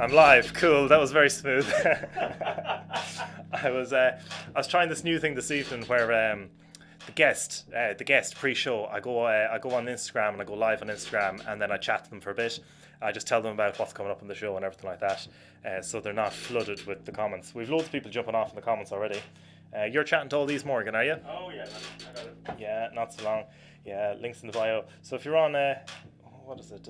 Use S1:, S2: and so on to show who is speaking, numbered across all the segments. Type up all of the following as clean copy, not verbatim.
S1: I'm live. Cool. That was very smooth. I was trying this new thing this evening where the guest pre-show. I go on Instagram and I go live on Instagram and then I chat to them for a bit. I just tell them about what's coming up in the show and everything like that, so they're not flooded with the comments. We've loads of people jumping off in the comments already. You're chatting to all these, Morgan, are you?
S2: Oh yeah, I got it.
S1: Yeah, not so long. Yeah, links in the bio. So if you're on, what is it?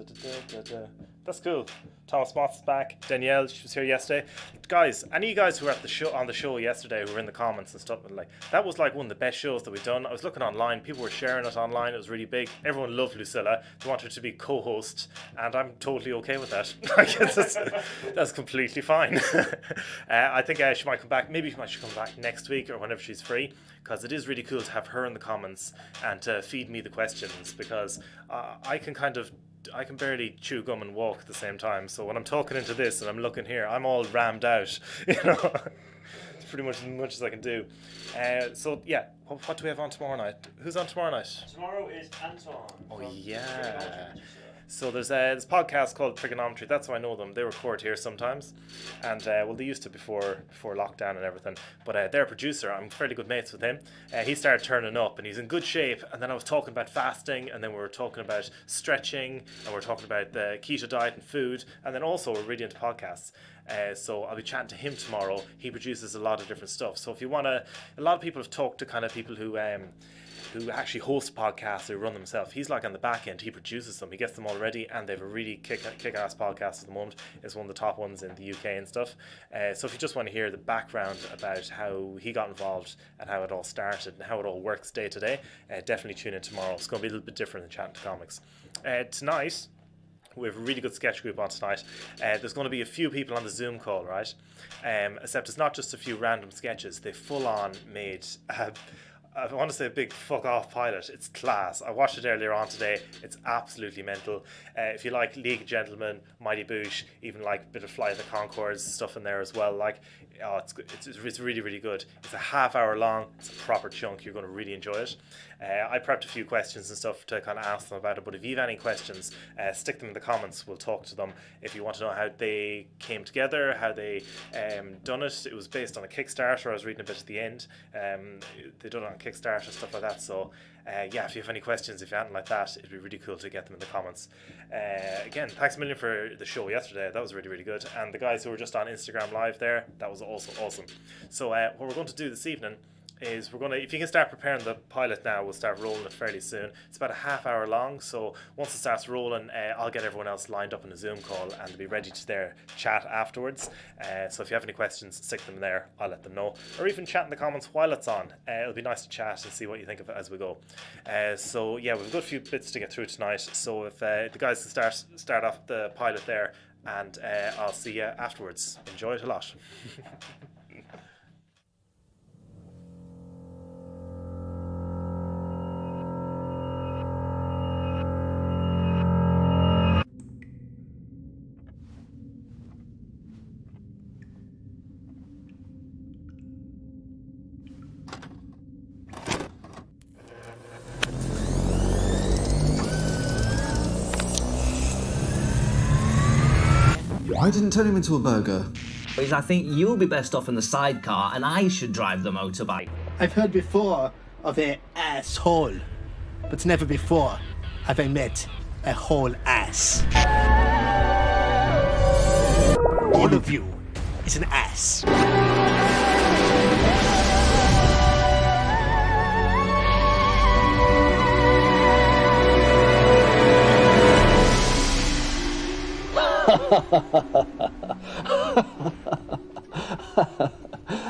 S1: That's cool. Thomas Mott's back. Danielle, she was here yesterday. Guys, any of you guys who were at on the show yesterday, who were in the comments and stuff, like that was like one of the best shows that we've done. I was looking online, people were sharing it online. It was really big. Everyone loved Lucilla. They wanted her to be co-host, and I'm totally okay with that. That's completely fine. I think she might come back. Maybe she might come back next week or whenever she's free, because it is really cool to have her in the comments and to feed me the questions, because I can barely chew gum and walk at the same time. So when I'm talking into this and I'm looking here, I'm all rammed out. It's pretty much as much as I can do. So yeah, what do we have on tomorrow night? Who's on tomorrow night?
S2: Tomorrow is Anton.
S1: Oh yeah. So there's this podcast called Trigonometry. That's how I know them. They record here sometimes, and well, they used to before lockdown and everything. But their producer, I'm fairly good mates with him. He started turning up, and he's in good shape. And then I was talking about fasting, and then we were talking about stretching, and we were talking about the keto diet and food, and then also we're really into podcasts. So I'll be chatting to him tomorrow. He produces a lot of different stuff. So if you want to, a lot of people have talked to kind of people who actually host podcasts, who run themselves. He's like on the back end, he produces them, he gets them all ready, and they have a really kick-ass podcast at the moment. It's one of the top ones in the UK and stuff. So if you just want to hear the background about how he got involved and how it all started and how it all works day to day, definitely tune in tomorrow. It's going to be a little bit different than chatting to comics. Tonight, we have a really good sketch group on tonight. There's going to be a few people on the Zoom call, right? Except it's not just a few random sketches. They full-on made... I want to say a big fuck off pilot. It's class. I watched it earlier on today. It's absolutely mental. If you like League of Gentlemen, Mighty Boosh, even like a bit of Flight of the Conchords stuff in there as well. Like, it's really, really good. It's a half hour long. It's a proper chunk. You're going to really enjoy it. I prepped a few questions and stuff to kind of ask them about it. But if you have any questions, stick them in the comments. We'll talk to them. If you want to know how they came together, how they done it. It was based on a Kickstarter. I was reading a bit at the end. They done it on Kickstarter, stuff like that. So yeah, if you have any questions, if you hadn't like that, it'd be really cool to get them in the comments. Again, thanks a million for the show yesterday. That was really, really good. And the guys who were just on Instagram Live there, that was also awesome. So what we're going to do this evening is we're going to, if you can start preparing the pilot now, we'll start rolling it fairly soon. It's about a half hour long, so once it starts rolling, I'll get everyone else lined up in a Zoom call and they'll be ready to their chat afterwards. So if you have any questions, stick them there, I'll let them know. Or even chat in the comments while it's on. It'll be nice to chat and see what you think of it as we go. So yeah, we've got a few bits to get through tonight, so if the guys can start off the pilot there, and I'll see you afterwards. Enjoy it a lot.
S3: I didn't turn him into a burger.
S4: I think you'll be best off in the sidecar and I should drive the motorbike.
S5: I've heard before of a asshole, but never before have I met a whole ass. All of you is an ass.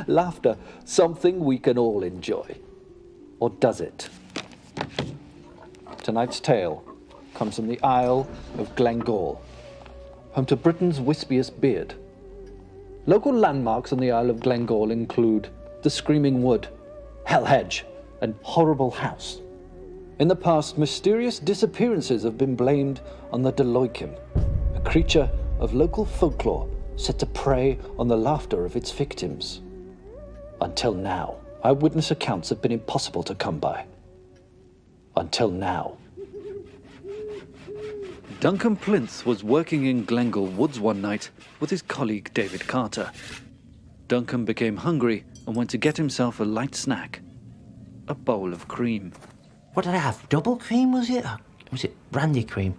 S6: Laughter, something we can all enjoy. Or does it? Tonight's tale comes from the Isle of Glengall, home to Britain's wispiest beard. Local landmarks on the Isle of Glengall include the Screaming Wood, Hell Hedge, and Horrible House. In the past, mysterious disappearances have been blamed on the Deloikim, a creature of local folklore set to prey on the laughter of its victims. Until now, eyewitness accounts have been impossible to come by. Until now. Duncan Plinth was working in Glengall Woods one night with his colleague David Carter. Duncan became hungry and went to get himself a light snack. A bowl of cream.
S7: What did I have? Double cream, was it? Or was it brandy cream?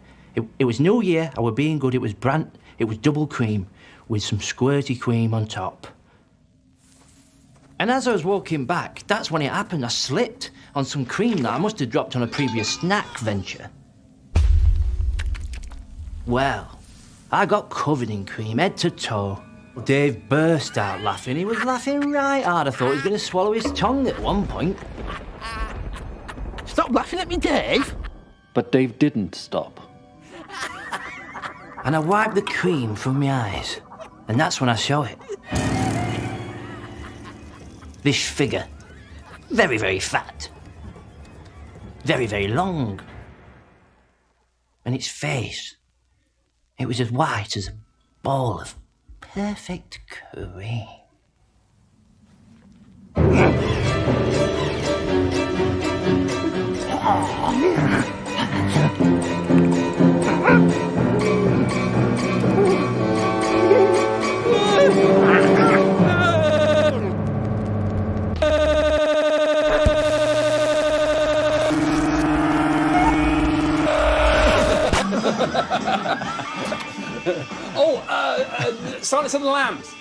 S7: It was New Year, I was being good, it was double cream with some squirty cream on top. And as I was walking back, that's when it happened. I slipped on some cream that I must have dropped on a previous snack venture. Well, I got covered in cream, head to toe. Dave burst out laughing. He was laughing right hard. I thought he was going to swallow his tongue at one point.
S5: Stop laughing at me, Dave.
S6: But Dave didn't stop.
S7: And I wiped the cream from my eyes. And that's when I saw it. This figure. Very, very fat. Very, very long. And its face. It was as white as a ball of perfect cream.
S8: Silence of the Lambs.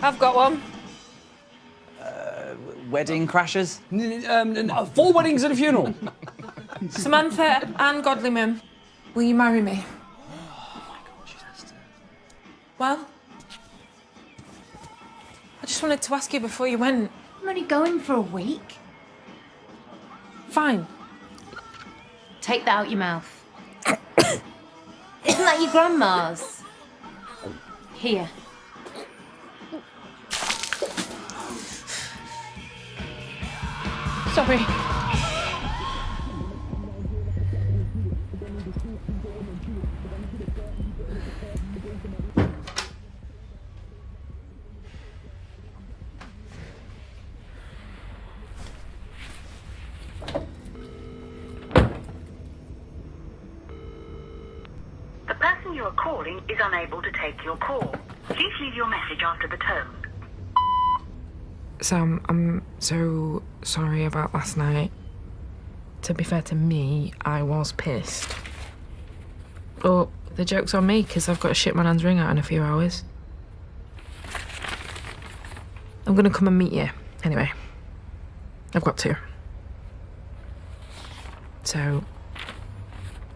S9: I've got one.
S8: Wedding Crashers. 4 weddings and a funeral.
S9: Samantha and Godlyman, will you marry me?
S8: Oh my God, she's asked her.
S9: Well, I just wanted to ask you before you went.
S10: I'm only going for a week.
S9: Fine.
S10: Take that out your mouth. Isn't that your grandma's? Here.
S9: Sorry.
S11: The person you are calling is unable to take your call. Please leave your message after the tone.
S9: Sam, I'm so sorry about last night. To be fair to me, I was pissed. But the joke's on me, because I've got to ship my nan's ring out in a few hours. I'm going to come and meet you. Anyway, I've got to. So,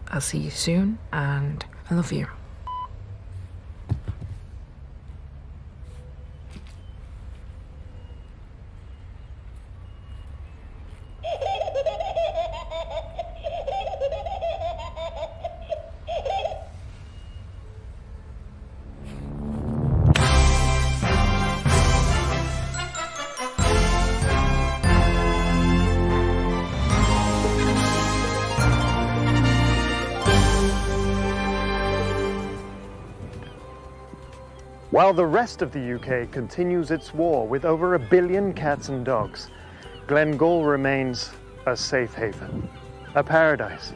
S9: I'll see you soon, and I love you.
S12: While the rest of the UK continues its war with over 1 billion cats and dogs, Glengall remains a safe haven, a paradise,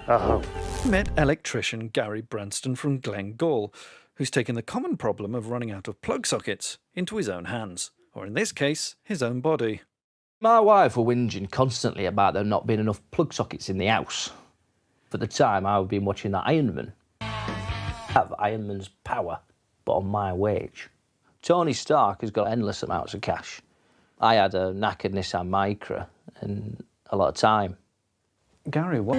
S12: a home.
S6: Met electrician Gary Branston from Glengall, who's taken the common problem of running out of plug sockets into his own hands, or in this case, his own body.
S4: My wife were whinging constantly about there not being enough plug sockets in the house. For the time, I've been watching that Iron Man. Have Iron Man's power, but on my wage. Tony Stark has got endless amounts of cash. I had a knackered Nissan Micra and a lot of time.
S6: Gary, what?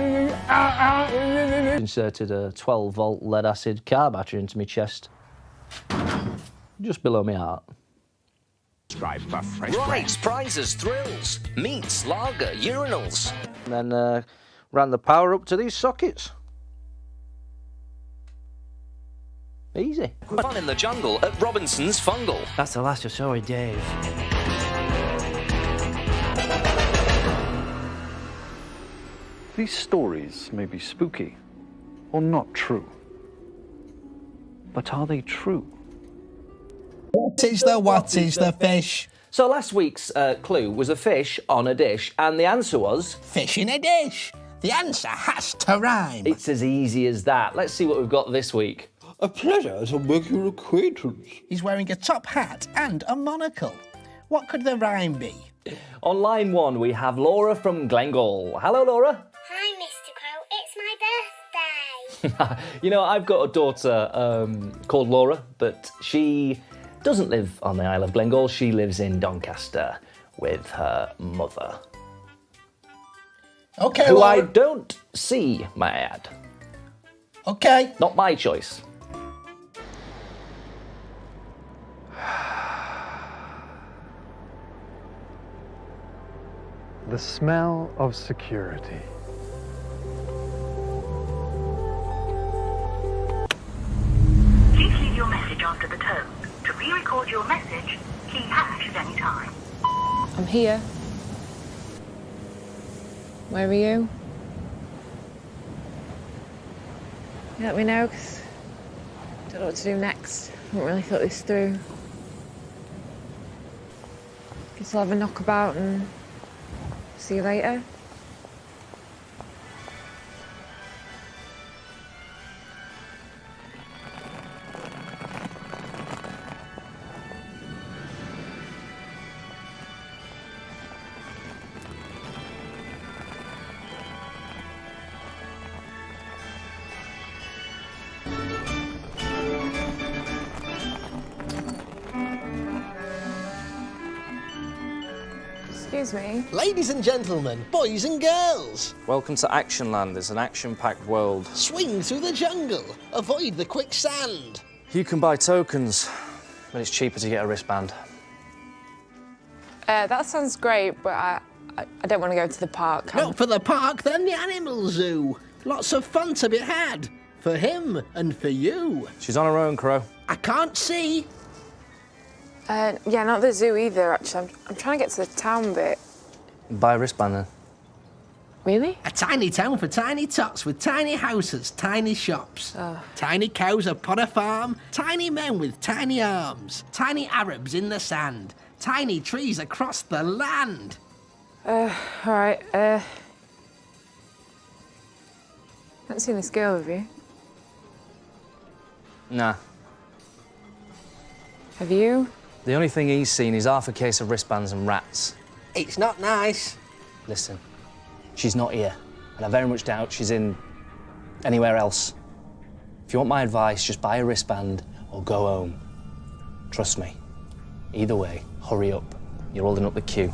S4: Inserted a 12-volt lead-acid car battery into my chest. Just below my heart.
S13: Rides, prizes, thrills, meats, lager, urinals.
S4: And then ran the power up to these sockets. Easy.
S13: Fun in the jungle at Robinson's Fungal.
S7: That's the last I saw of Dave.
S6: These stories may be spooky or not true. But are they true?
S5: What is the fish?
S4: So last week's clue was a fish on a dish, and the answer was...
S5: Fish in a dish. The answer has to rhyme.
S4: It's as easy as that. Let's see what we've got this week.
S5: A pleasure to make your acquaintance. He's wearing a top hat and a monocle. What could the rhyme be?
S4: On line 1, we have Laura from Glengall. Hello, Laura.
S14: Hi, Mr. Crow. It's my birthday.
S4: You know, I've got a daughter called Laura, but she doesn't live on the Isle of Glengall. She lives in Doncaster with her mother.
S5: Okay,
S4: who
S5: Laura.
S4: I don't see, may I add.
S5: Okay.
S4: Not my choice.
S12: The smell of security.
S11: Please leave your message after the tone. To re-record your message, key hash at any time.
S9: I'm here. Where are you? Let me know, because I don't know what to do next. I haven't really thought this through. Guess I'll have a knockabout and see you later. Excuse me.
S5: Ladies and gentlemen, boys and girls,
S4: Welcome to Actionland. It's an action-packed world.
S5: swing through the jungle. Avoid the quicksand.
S4: You can buy tokens, but it's cheaper to get a wristband.
S9: That sounds great, but I don't want to go to the park.
S5: Not for the park, then the animal zoo. Lots of fun to be had. For him and for you.
S4: She's on her own, Crow.
S5: I can't see.
S9: Yeah, not the zoo either, actually. I'm trying to get to the town bit.
S4: Buy a wristband then.
S9: Really?
S5: A tiny town for tiny tots with tiny houses, tiny shops. Tiny cows upon a farm, tiny men with tiny arms, tiny Arabs in the sand, tiny trees across the land.
S9: All right, haven't seen this girl, have you?
S4: Nah.
S9: Have you?
S4: The only thing he's seen is half a case of wristbands and rats.
S5: It's not nice.
S4: Listen, she's not here, and I very much doubt she's in anywhere else. If you want my advice, just buy a wristband or go home. Trust me. Either way, hurry up. You're holding up the queue.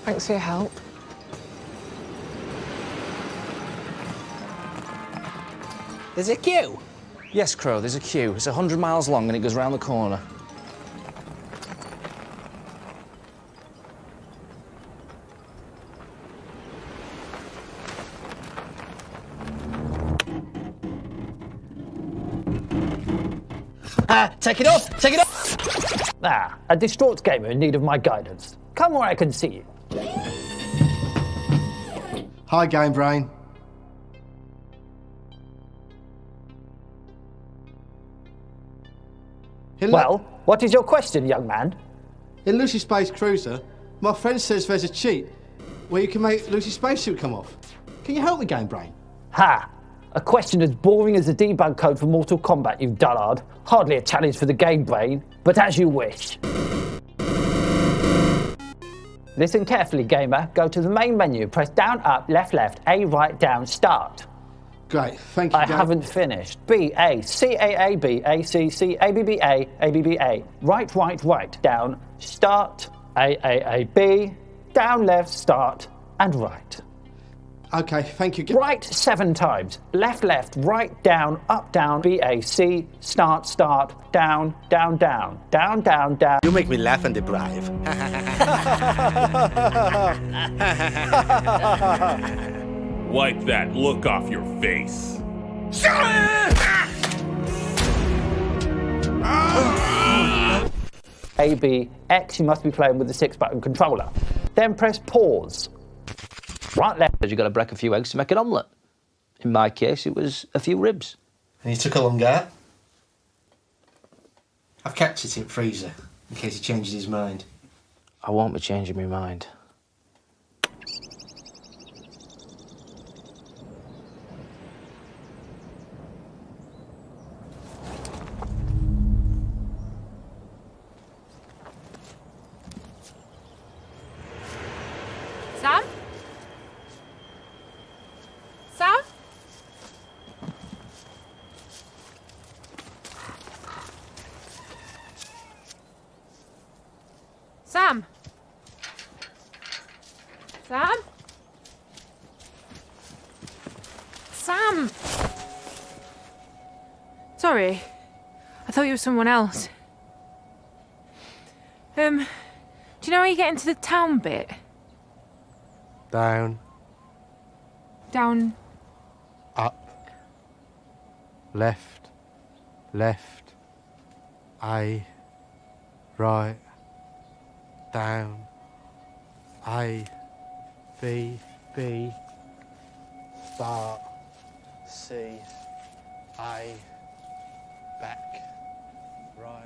S9: Thanks for your help.
S5: There's a queue.
S4: Yes, Crow, there's a queue. It's 100 miles long and it goes round the corner.
S5: Take it off! Take it off!
S8: Ah, a distraught gamer in need of my guidance. Come where I can see you.
S15: Hi, Game Brain.
S8: Well, what is your question, young man?
S15: In Lucy Space Cruiser, my friend says there's a cheat where you can make Lucy's spacesuit come off. Can you help me, Game Brain?
S8: Ha! A question as boring as the debug code for Mortal Kombat, you dullard. Hardly a challenge for the game brain, but as you wish. Listen carefully, gamer. Go to the main menu, press down, up, left, left, A, right, down, start.
S15: Great, thank you.
S8: I haven't finished. B, A, C, A, B, A, C, C, A, B, B, A, B, B, A. Right, right, right, down, start, A, B, down, left, start, and right.
S15: Okay, thank you.
S8: Right 7 times. Left, left, right, down, up, down, B, A, C, start, start, down, down, down, down, down, down.
S5: You make me laugh and deprive.
S16: Wipe that look off your face.
S8: A, B, X, you must be playing with the 6-button controller. Then press pause. Right, left.
S4: You've got to break a few eggs to make an omelette. In my case, it was a few ribs.
S5: And you took a long out? I've kept it in freezer in case he changes his mind.
S4: I won't be changing my mind.
S9: Sam? Sam? Sam? Sam? Sam! Sorry. I thought you were someone else. Do you know how you get into the town bit?
S15: Down,
S9: Down.
S15: up, left, left, A, right, down, A, B, B, start, C, A, back, right.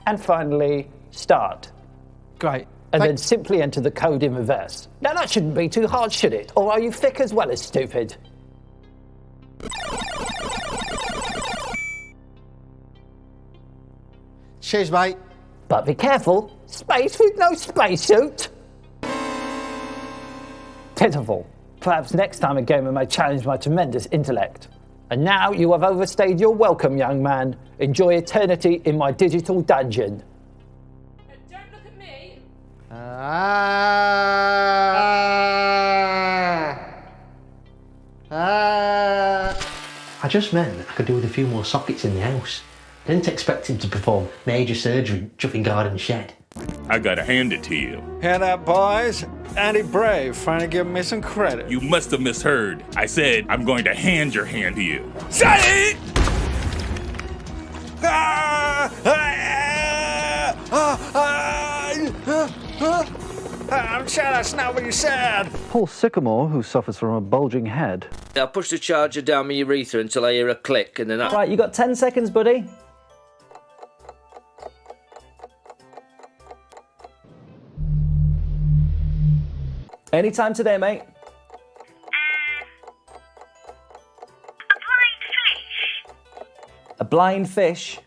S8: And finally, start.
S15: Great.
S8: And then simply enter the code in reverse. Now that shouldn't be too hard, should it? Or are you thick as well as stupid?
S15: Cheers, mate.
S8: But be careful, space with no spacesuit. Pitiful. Perhaps next time a gamer may challenge my tremendous intellect. And now you have overstayed your welcome, young man. Enjoy eternity in my digital dungeon.
S9: Don't look at me.
S5: I just meant I could do with a few more sockets in the house. Didn't expect him to perform major surgery in Chuffing Garden Shed.
S16: I gotta hand it to you.
S14: Hear that, boys? Andy Brave trying to give me some credit.
S16: You must have misheard. I said I'm going to hand your hand to you. Say it!
S14: I'm sure that's not what you said.
S6: Paul Sycamore, who suffers from a bulging head.
S4: I'll push the charger down my urethra until I hear a click, and then I...
S8: Right, you got 10 seconds, buddy. Anytime today, mate. A blind fish.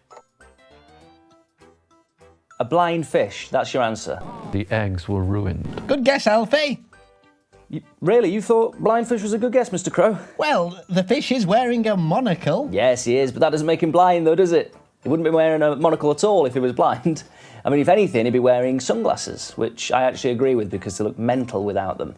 S8: A blind fish, that's your answer.
S6: The eggs were ruined.
S5: Good guess, Alfie.
S8: Really, you thought blind fish was a good guess, Mr. Crow?
S5: Well, the fish is wearing a monocle.
S8: Yes, he is, but that doesn't make him blind, though, does it? He wouldn't be wearing a monocle at all if he was blind. I mean, if anything, he'd be wearing sunglasses, which I actually agree with because they look mental without them.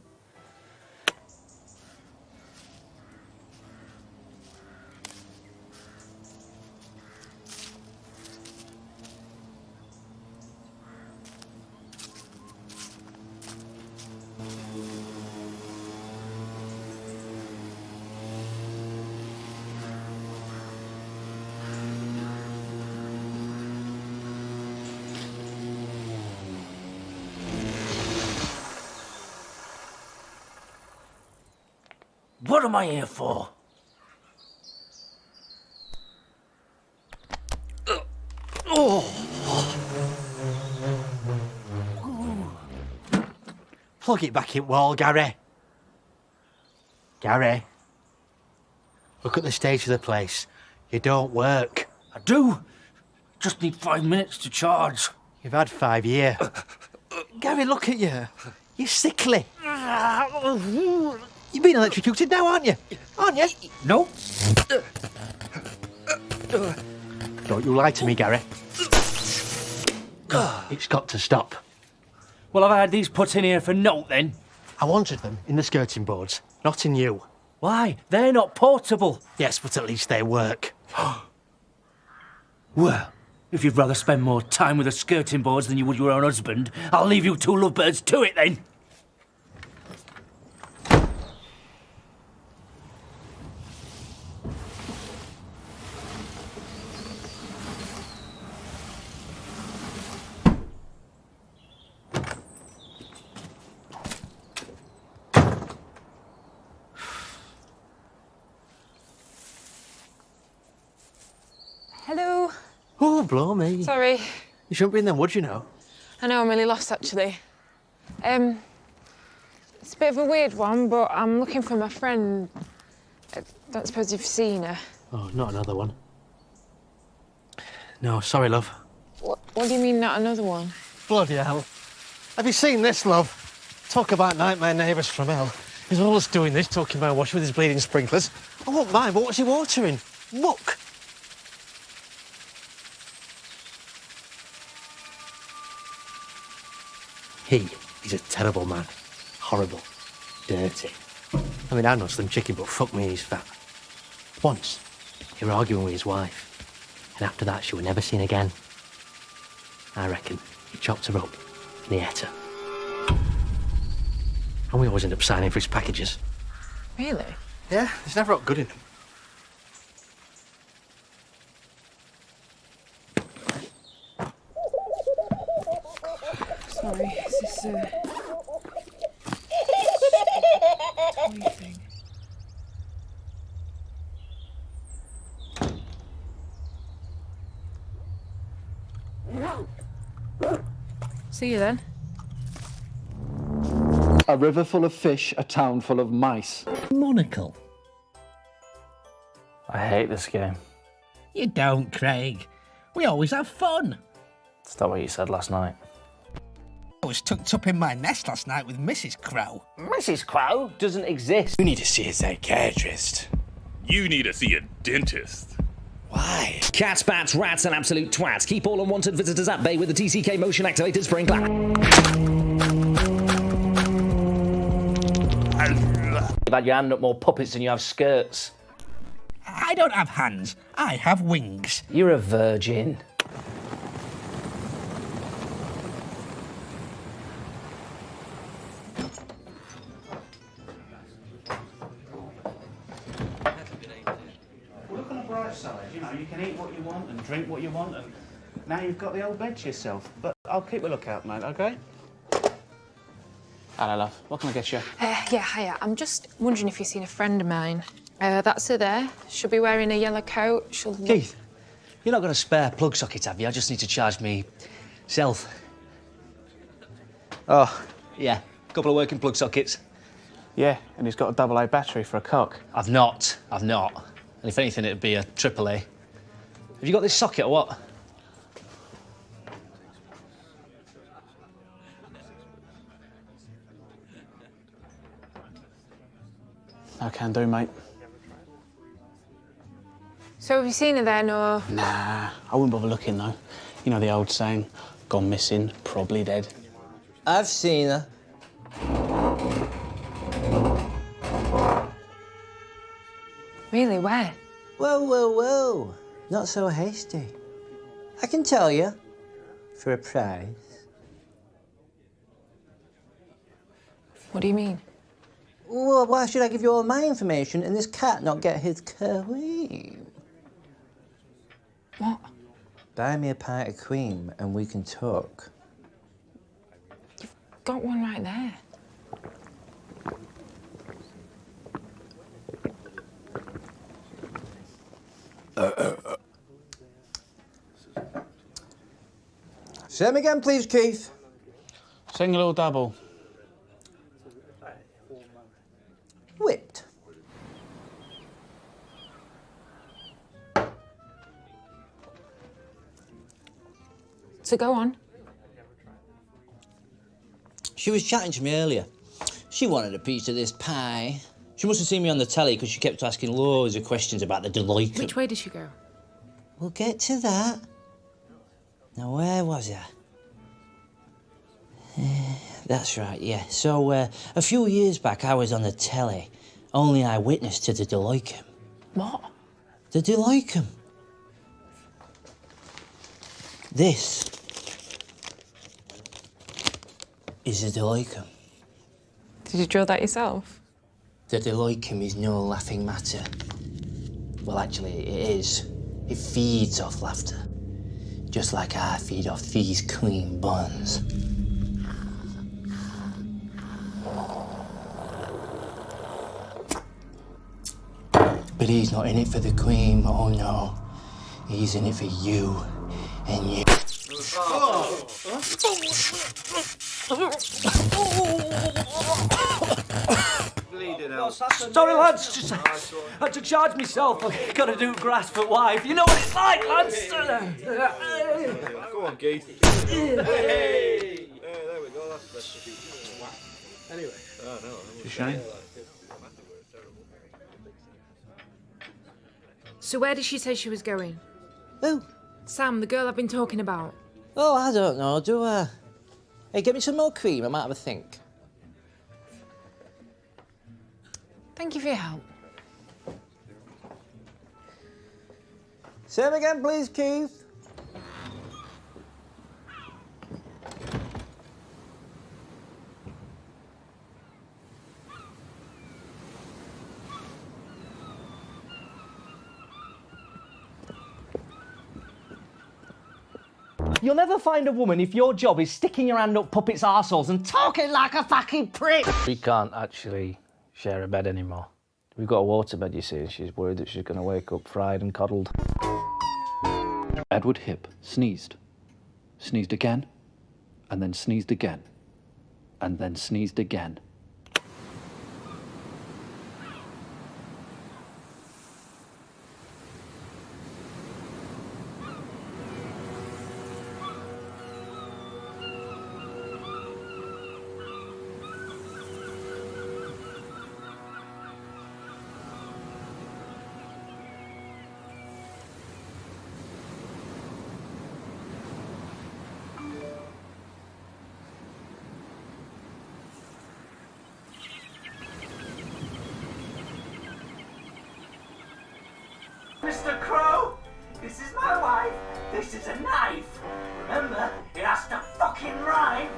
S7: What am I here for?
S5: Plug it back in wall, Gary. Gary. Look at the state of the place. You don't work.
S7: I do. Just need 5 minutes to charge.
S5: You've had 5 years. Gary, look at you. You're sickly. You've been electrocuted now, aren't you? Aren't you?
S7: No.
S5: Don't you lie to me, Gary. It's got to stop.
S7: Well, I've had these put in here for naught then.
S5: I wanted them in the skirting boards, not in you.
S7: Why? They're not portable.
S5: Yes, but at least they work.
S7: Well, if you'd rather spend more time with the skirting boards than you would your own husband, I'll leave you two lovebirds to it then.
S15: Oh, blow me.
S9: Sorry.
S15: You shouldn't be in them woods, you know.
S9: I know, I'm really lost, actually. It's a bit of a weird one, but I'm looking for my friend. I don't suppose you've seen her.
S15: Oh, not another one. No, sorry, love.
S9: What do you mean, not another one?
S15: Bloody hell. Have you seen this, love? Talk about nightmare neighbours from hell. He's always doing this, talking about washing with his bleeding sprinklers. I won't mind, but what's he watering? Muck. He's a terrible man. Horrible. Dirty. I mean, I'm not slim chicken, but fuck me, he's fat. Once, he were arguing with his wife, and after that, she were never seen again. I reckon he chopped her up and he ate her. And we always end up signing for his packages.
S9: Really?
S15: Yeah, there's never got good in them.
S9: Sorry, is this a... toy thing? See you then.
S6: A river full of fish, a town full of mice.
S5: Monocle.
S4: I hate this game.
S5: You don't, Craig. We always have fun.
S4: It's not what you said last night.
S5: I was tucked up in my nest last night with Mrs. Crow.
S4: Mrs. Crow doesn't exist.
S16: You need to see a psychiatrist. You need to see a dentist.
S13: Why? Cats, bats, rats, and absolute twats. Keep all unwanted visitors at bay with the TCK motion-activated spring clap.
S4: You've had your hand up more puppets than you have skirts.
S5: I don't have hands. I have wings.
S4: You're a virgin.
S17: Look on the bright side, you know, you can eat what you want and drink what you want, and now you've got the old bed to yourself. But I'll keep a lookout, mate, okay? Hello, love. What can I get you?
S9: Yeah, hiya. I'm just wondering if you've seen a friend of mine. That's her there. She'll be wearing a yellow coat. She'll...
S7: Keith, you're not got a spare plug socket, have you? I just need to charge me self.
S17: Oh.
S7: Yeah, a couple of working plug sockets.
S17: Yeah, and he's got a AA battery for a cock.
S7: I've not. And if anything, it'd be a AAA. Have you got this socket or what?
S17: I can do, mate.
S9: So have you seen her then, or...?
S17: Nah, I wouldn't bother looking, though. You know the old saying, gone missing, probably dead.
S7: I've seen her.
S9: Really, where?
S7: Whoa. Not so hasty. I can tell you. For a price.
S9: What do you mean?
S7: Well, why should I give you all my information and this cat not get his cream?
S9: What?
S7: Buy me a pint of cream and we can talk.
S9: Got one right there.
S7: Say 'em again, please, Keith.
S17: Single or double?
S7: Whipped.
S9: So go on.
S7: She was chatting to me earlier. She wanted a piece of this pie. She must have seen me on the telly because she kept asking loads of questions about the Deloitte.
S9: Which way did she go?
S7: We'll get to that. Now, where was I? That's right, yeah. So, a few years back, I was on the telly. Only eyewitness to the Deloitte.
S9: What?
S7: The Deloitte. This is the Deloitte.
S9: Did you draw that yourself?
S7: The Deloitte is no laughing matter. Well, actually, it is. It feeds off laughter. Just like I feed off these clean buns. But he's not in it for the cream, oh no. He's in it for you. and you.
S4: Sorry, lads. Just had to charge myself. I've got to do grass for wife. You know what it's like, lads.
S18: Go on, Keith. Hey, there we go. That's anyway. Oh, no.
S4: It's a shame.
S9: So where did she say she was going?
S7: Who?
S9: Sam, the girl I've been talking about.
S7: Oh, I don't know. Do Hey, get me some more cream. I might have a think.
S9: Thank you for your help.
S7: Say 'em again, please, Keith.
S4: You'll never find a woman if your job is sticking your hand up puppets' arseholes and talking like a fucking prick. We can't actually share a bed anymore. We've got a waterbed, you see, and she's worried that she's going to wake up fried and coddled.
S6: Edward Hip sneezed. Sneezed again, and then sneezed again, and then sneezed again.
S5: Mr. Crow, this is my wife. This is a knife. Remember, it has to fucking rhyme.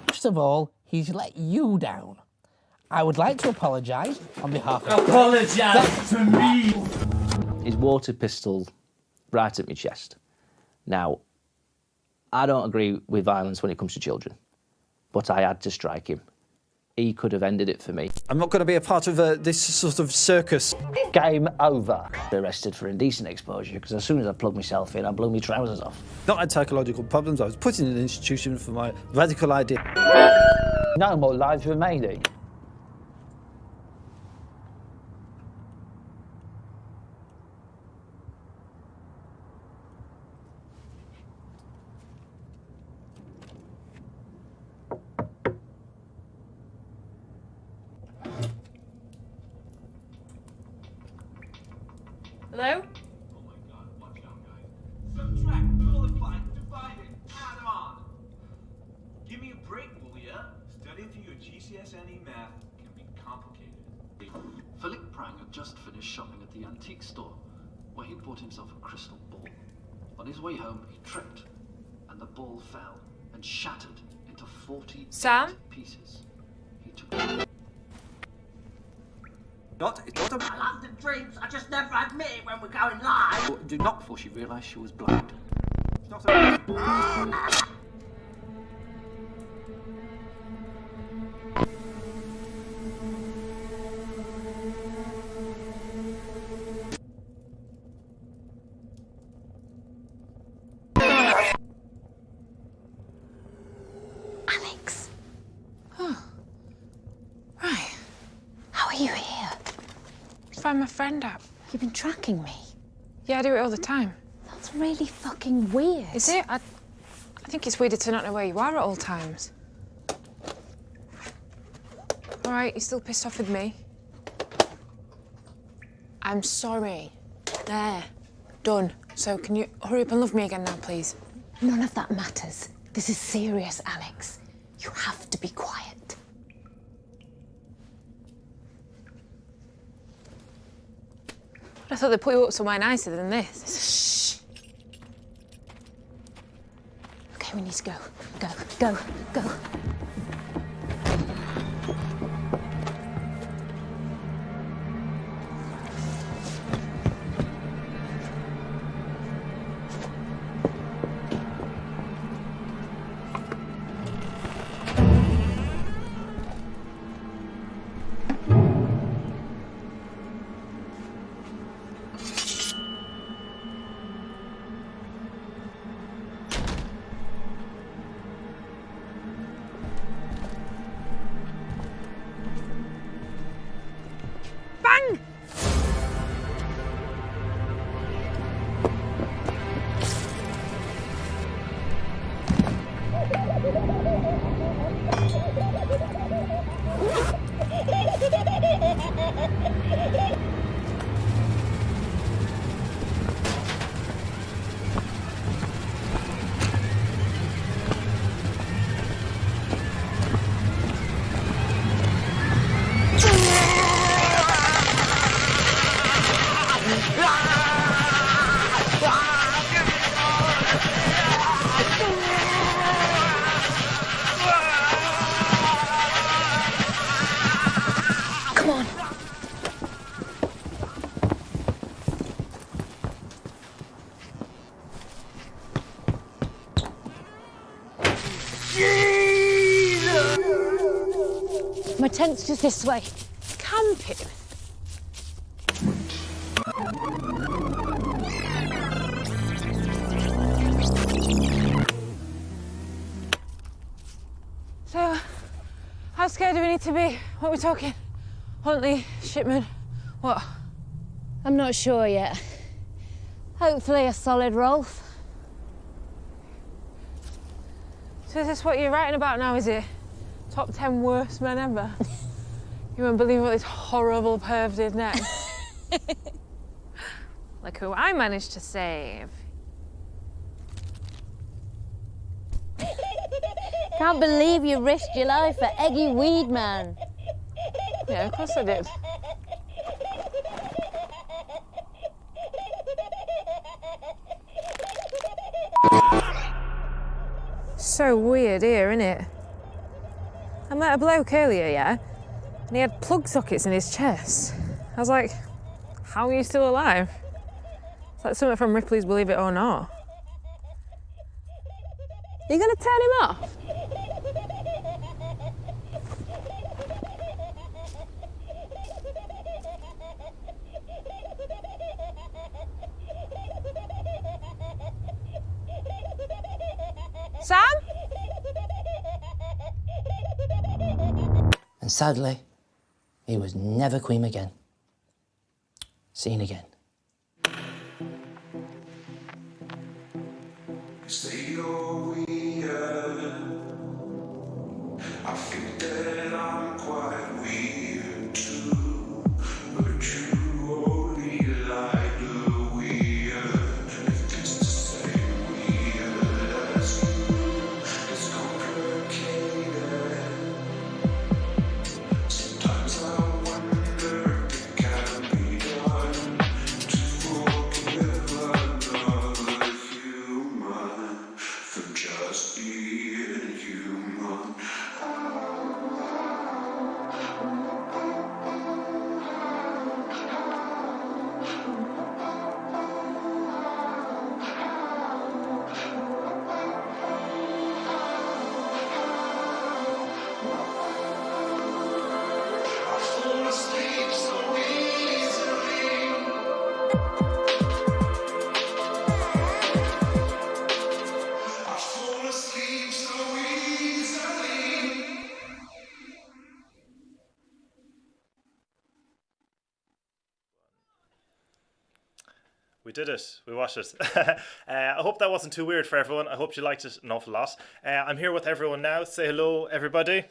S5: First of all, he's let you down. I would like to apologise on behalf of...
S4: Apologise to me! His water pistol right at my chest. Now, I don't agree with violence when it comes to children, but I had to strike him. He could have ended it for me.
S14: I'm not going to be a part of this sort of circus.
S8: Game over.
S4: Arrested for indecent exposure, because as soon as I plugged myself in, I blew my trousers off.
S14: Not had psychological problems. I was put in an institution for my radical idea.
S8: No more lives remaining.
S9: Hello?
S19: Subtract, nullify, divide it, add on. Give me a break, will ya? Studying for your GCSE math can be complicated.
S6: Philip Prang had just finished shopping at the antique store, where he bought himself a crystal ball. On his way home, he tripped, and the ball fell and shattered into 40
S9: Sam?
S6: pieces. He took
S5: It's not a... I love the dreams, I just never admit it when we're going live.
S6: Do not before she realised she was blind.
S19: It's not a...
S10: Alex. Oh. Right. How are you here?
S9: Find my friend out.
S10: You've been tracking me.
S9: Yeah, I do it all the time.
S10: That's really fucking weird.
S9: Is it? I think it's weirder to not know where you are at all times. All right, you're still pissed off with me? I'm sorry. There. Done. So can you hurry up and love me again now, please?
S10: None of that matters. This is serious, Alex. You have to be quiet.
S9: I thought they'd put you up somewhere nicer than this.
S10: Shh. Okay, we need to go. Go, go, go. tent's just this way. Camping? So, how scared do we need to be? What are we talking? Huntley, Shipman, what? I'm not sure yet. Hopefully a solid Rolf.
S9: So is this what you're writing about now, is it? Top 10 worst men ever? You won't believe what this horrible perv did next. Like who I managed to save.
S10: Can't believe you risked your life for Eggy Weed Man.
S9: Yeah, of course I did. So weird here, isn't it? I met a bloke earlier, yeah? And he had plug sockets in his chest. I was like, how are you still alive? It's like something from Ripley's Believe It or Not. Are you gonna turn him off? Sam?
S7: And sadly, he was never Queen again. Seen again.
S20: Say you're weird. I think that I'm quite weird too. But you only like the weird. If it's the same weird as you, it's complicated. Sometimes I wonder if it can be done to forgive another human for just being human. I fall asleep so easily. I fall asleep so easily.
S1: We did it. We watched it. I hope that wasn't too weird for everyone. I hope you liked it an awful lot. I'm here with everyone now. Say hello, everybody.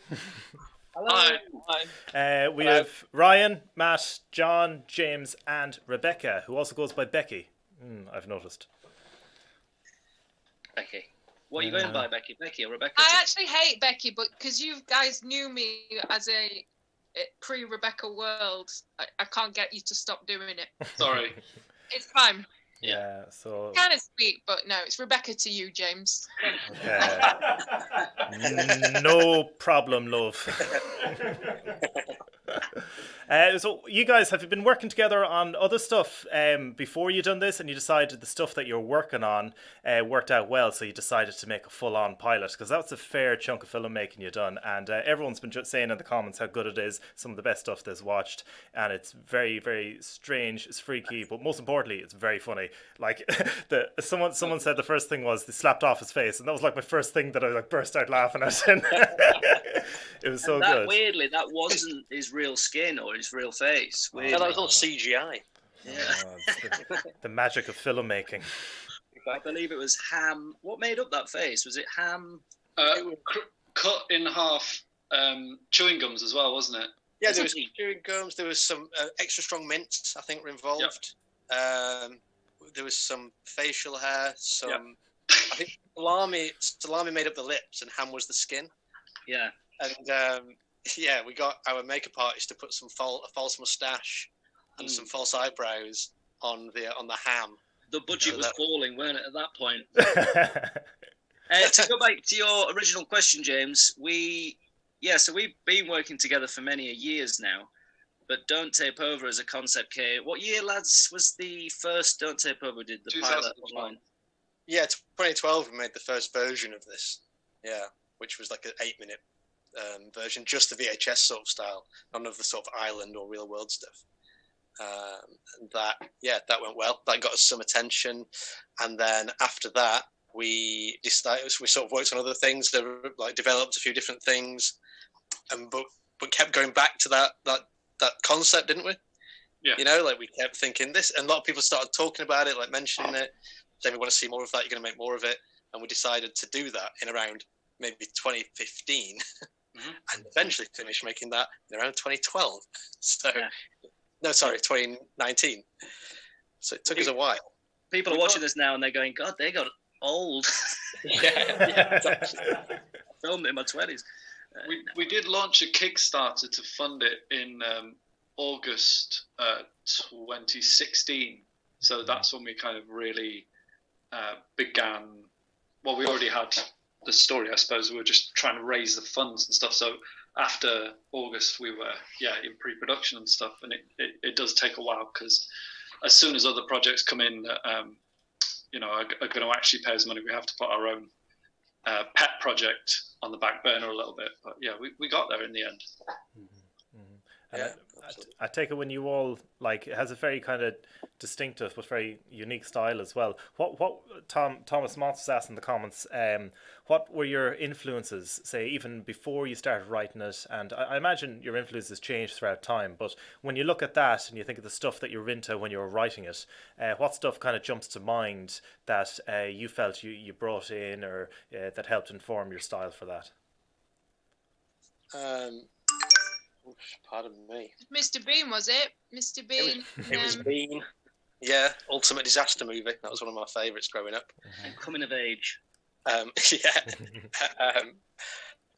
S21: Hello. Hi.
S1: We have Ryan, Matt, John, James, and Rebecca, who also goes by Becky. I've noticed.
S21: Becky. What are you going by, Becky? Becky or Rebecca?
S22: I actually hate Becky, but because you guys knew me as a pre-Rebecca world, I can't get you to stop doing it.
S21: Sorry.
S22: It's fine.
S1: Yeah, so...
S22: Kind of sweet, but no, it's Rebecca to you, James.
S1: Okay. No problem, love. So you guys, have you been working together on other stuff before you done this, and you decided the stuff that you're working on worked out well, so you decided to make a full-on pilot? Because that's a fair chunk of filmmaking you've done, and everyone's been saying in the comments how good it is, some of the best stuff they've watched, and it's very, very strange, it's freaky, but most importantly, it's very funny. Like, someone said the first thing was they slapped off his face, and that was like my first thing that I like burst out laughing at. It was so good.
S21: Weirdly, that wasn't his real skin or his real face. Weirdly.
S23: No, that was all CGI.
S21: Yeah.
S1: The magic of filmmaking.
S21: I believe it was ham. What made up that face? Was it ham?
S23: Cut in half chewing gums as well, wasn't it?
S15: Yeah, there was chewing gums. There was some extra strong mints, I think, were involved. Yep. There was some facial hair. Some, I think, salami made up the lips, and ham was the skin.
S21: Yeah.
S15: And we got our makeup artist to put some a false moustache and some false eyebrows on the ham.
S21: The budget was falling, weren't it, at that point? To go back to your original question, James, so we've been working together for many years now, but Don't Tape Over as a concept came. What year, lads, was the first Don't Tape Over we did the pilot online?
S15: Yeah, 2012 we made the first version of this. Yeah, which was like an 8-minute version, just the VHS sort of style, none of the sort of island or real world stuff. That went well. That got us some attention, and then after that, we sort of worked on other things. Like developed a few different things, but kept going back to that concept, didn't we?
S23: Yeah.
S15: You know, like we kept thinking this, and a lot of people started talking about it, like mentioning it, saying we want to see more of that. You're going to make more of it, and we decided to do that in around maybe 2015, and eventually finished making that in around 2012. So, no, sorry, 2019. So it took us a while.
S21: People are watching this now and they're going, God, they got old.
S15: yeah, exactly.
S21: I filmed it in my 20s.
S23: We did launch a Kickstarter to fund it in August 2016. So that's when we kind of really began. Well, we already had the story, I suppose. We were just trying to raise the funds and stuff. So after August, we were in pre-production and stuff. And it does take a while, because as soon as other projects come in that are going to actually pay us money, we have to put our own pet project on the back burner a little bit. But yeah, we got there in the end.
S1: I take it when you all, like, it has a very kind of distinctive but very unique style as well. What Thomas Motz was asked in the comments, what were your influences, say, even before you started writing it? And I imagine your influences changed throughout time, but when you look at that and you think of the stuff that you were into when you were writing it, what stuff kind of jumps to mind that you felt you brought in, or that helped inform your style for that?
S15: Pardon me.
S22: Mr. Bean, was it? Mr. Bean.
S15: It was Bean. Yeah, Ultimate Disaster Movie. That was one of my favourites growing up.
S21: And Coming of Age.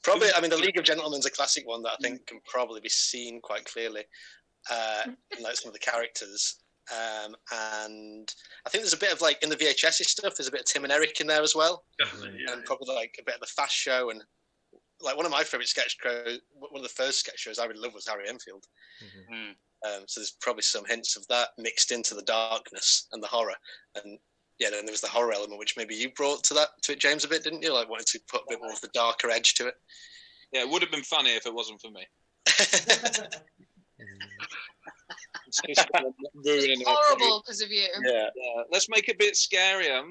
S15: Probably, I mean, The League of Gentlemen's a classic one that I think can probably be seen quite clearly. Like some of the characters. And I think there's a bit of, like, in the VHS stuff, there's a bit of Tim and Eric in there as well.
S23: Definitely, yeah.
S15: And probably like a bit of the Fast Show, and like one of my favourite sketch shows, one of the first sketch shows I really loved was Harry Enfield. So there's probably some hints of that mixed into the darkness and the horror. And then there was the horror element, which maybe you brought to it, James, a bit, didn't you? Like wanted to put a bit more of the darker edge to it.
S18: Yeah, it would have been funny if it wasn't for me.
S22: It's horrible because of you.
S15: Yeah.
S18: Let's make it a bit scarier.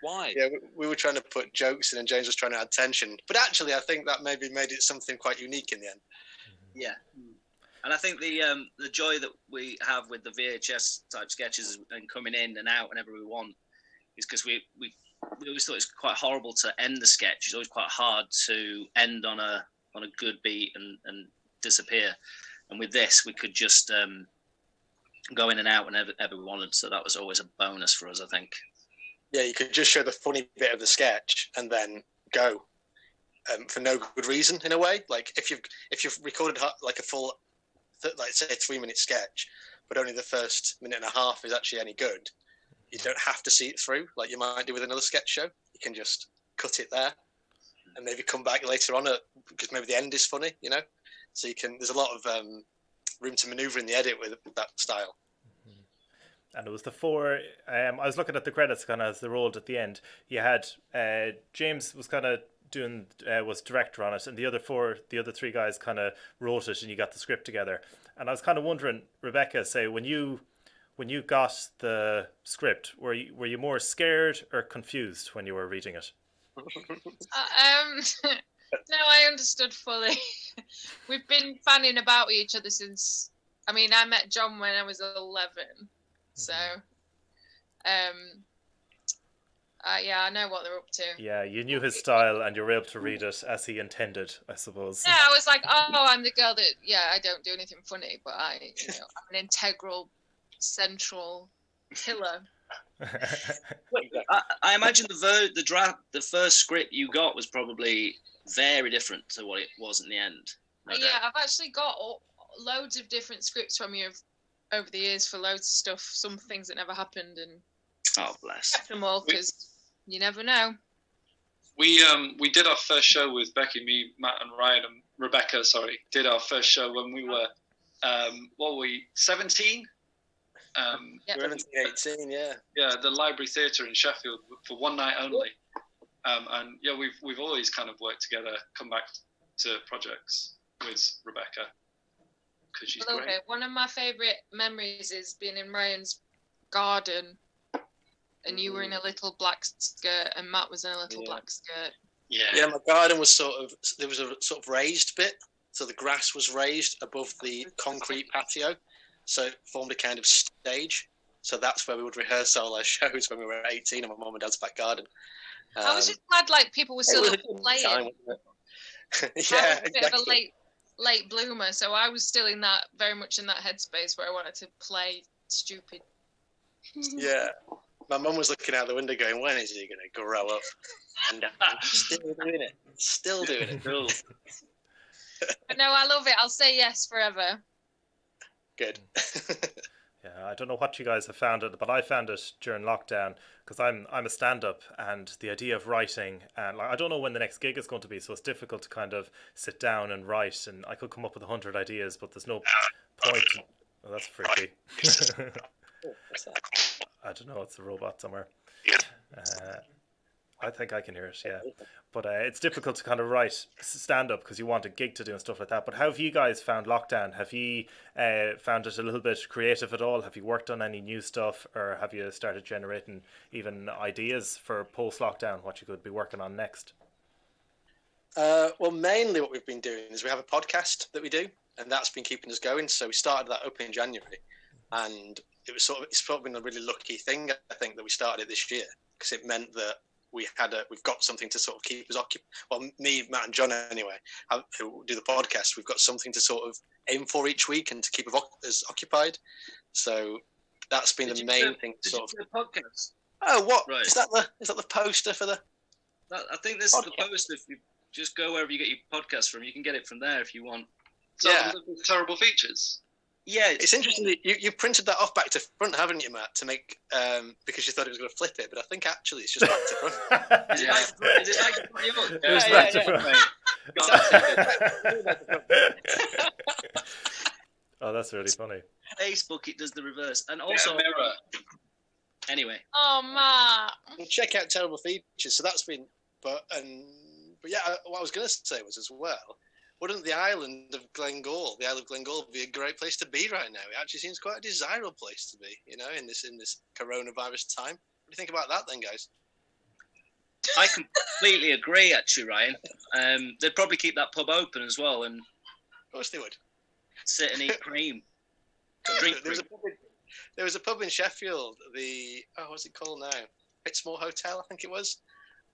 S18: Why?
S15: Yeah, we were trying to put jokes in, and James was trying to add tension. But actually, I think that maybe made it something quite unique in the end.
S21: Yeah. And I think the joy that we have with the VHS type sketches and coming in and out whenever we want is because we always thought it's quite horrible to end the sketch. It's always quite hard to end on a good beat and disappear. And with this, we could just go in and out whenever we wanted. So that was always a bonus for us, I think.
S15: Yeah, you could just show the funny bit of the sketch and then go for no good reason, in a way. Like if you've recorded like a full, like say 3-minute sketch, but only the first minute and a half is actually any good, you don't have to see it through like you might do with another sketch show. You can just cut it there and maybe come back later on because maybe the end is funny, you know. So you can. There's a lot of room to maneuver in the edit with that style.
S1: And it was the four. I was looking at the credits kind of as they rolled at the end. You had James was kind of doing was director on it, and the other three guys kind of wrote it, and you got the script together. And I was kind of wondering, Rebecca, say when you got the script, were you more scared or confused when you were reading it?
S22: No, I understood fully. We've been fanning about each other since. I mean, I met John when I was 11. So, I know what they're up to.
S1: Yeah, you knew his style and you were able to read it as he intended, I suppose.
S22: Yeah, I was like, I'm the girl that, I don't do anything funny, but I'm an integral, central pillar.
S21: I imagine the first script you got was probably very different to what it was in the end.
S22: No doubt. I've actually got loads of different scripts from you over the years for loads of stuff, some things that never happened, and
S21: bless.
S22: Kept them all because you never know.
S23: We did our first show with Becky, me, Matt, and Ryan, and Rebecca. Sorry, did our first show when we were 17.
S15: 17, 18, yeah.
S23: Yeah, the Library Theatre in Sheffield for one night only. And we've always kind of worked together, come back to projects with Rebecca because she's
S22: I love
S23: great.
S22: it. One of my favourite memories is being in Ryan's garden, and you were in a little black skirt, and Matt was in a little black skirt.
S15: Yeah, my garden was there was a sort of raised bit, so the grass was raised above the concrete patio, so it formed a kind of stage. So that's where we would rehearse all our shows when we were 18 in my mum and dad's back garden.
S22: I was just glad like people were still
S15: was a
S22: up
S15: good
S22: playing.
S15: time, wasn't it?
S22: I
S15: Yeah,
S22: was a bit of a
S15: exactly.
S22: late bloomer, so I was still in that very much in that headspace where I wanted to play stupid.
S15: Yeah. My mum was looking out the window going, when is he going to grow up? And I'm still doing it. Still doing it.
S22: But no, I love it. I'll say yes forever.
S15: Good.
S1: Yeah, I don't know what you guys have found it, but I found it during lockdown because I'm a stand-up, and the idea of writing, and like, I don't know when the next gig is going to be, so it's difficult to kind of sit down and write. And I could come up with 100 ideas, but there's no point. Oh, that's freaky. I don't know. It's a robot somewhere. I think I can hear it, yeah. But it's difficult to kind of write stand-up because you want a gig to do and stuff like that. But how have you guys found lockdown? Have you found it a little bit creative at all? Have you worked on any new stuff, or have you started generating even ideas for post-lockdown, what you could be working on next?
S15: Well, mainly what we've been doing is we have a podcast that we do, and that's been keeping us going. So we started that up in January, and it's sort of been a really lucky thing, I think, that we started it this year, because it meant that we've got something to sort of keep us occupied. Well, me, Matt, and John anyway, who do the podcast, we've got something to sort of aim for each week and to keep us occupied. So that's been the main thing. Sort of
S21: the podcast.
S15: Oh, what
S21: Right.
S15: is that? Is that the poster for the?
S21: I think this is the poster. If you just go wherever you get your podcast from, you can get it from there if you want.
S15: Yeah.
S23: Terrible features.
S21: Yeah,
S15: it's interesting that you printed that off back to front, haven't you, Matt? To make because you thought it was going to flip it, but I think actually it's just back to front.
S21: Is it back to front?
S1: It was back to front. Oh, that's really funny.
S21: Facebook, it does the reverse, and also
S23: mirror.
S21: Anyway.
S22: Oh, Matt.
S15: Well, check out Terrible Features. So that's been, but yeah, what I was going to say was as well. Wouldn't the island of Glengall, the Isle of Glengall, be a great place to be right now? It actually seems quite a desirable place to be, in this coronavirus time. What do you think about that then, guys?
S21: I completely agree, actually, Ryan. They'd probably keep that pub open as well, and
S15: of course they would.
S21: Sit and eat cream. Drink cream.
S15: There was a pub in Sheffield, what's it called now? Pitsmore Hotel, I think it was.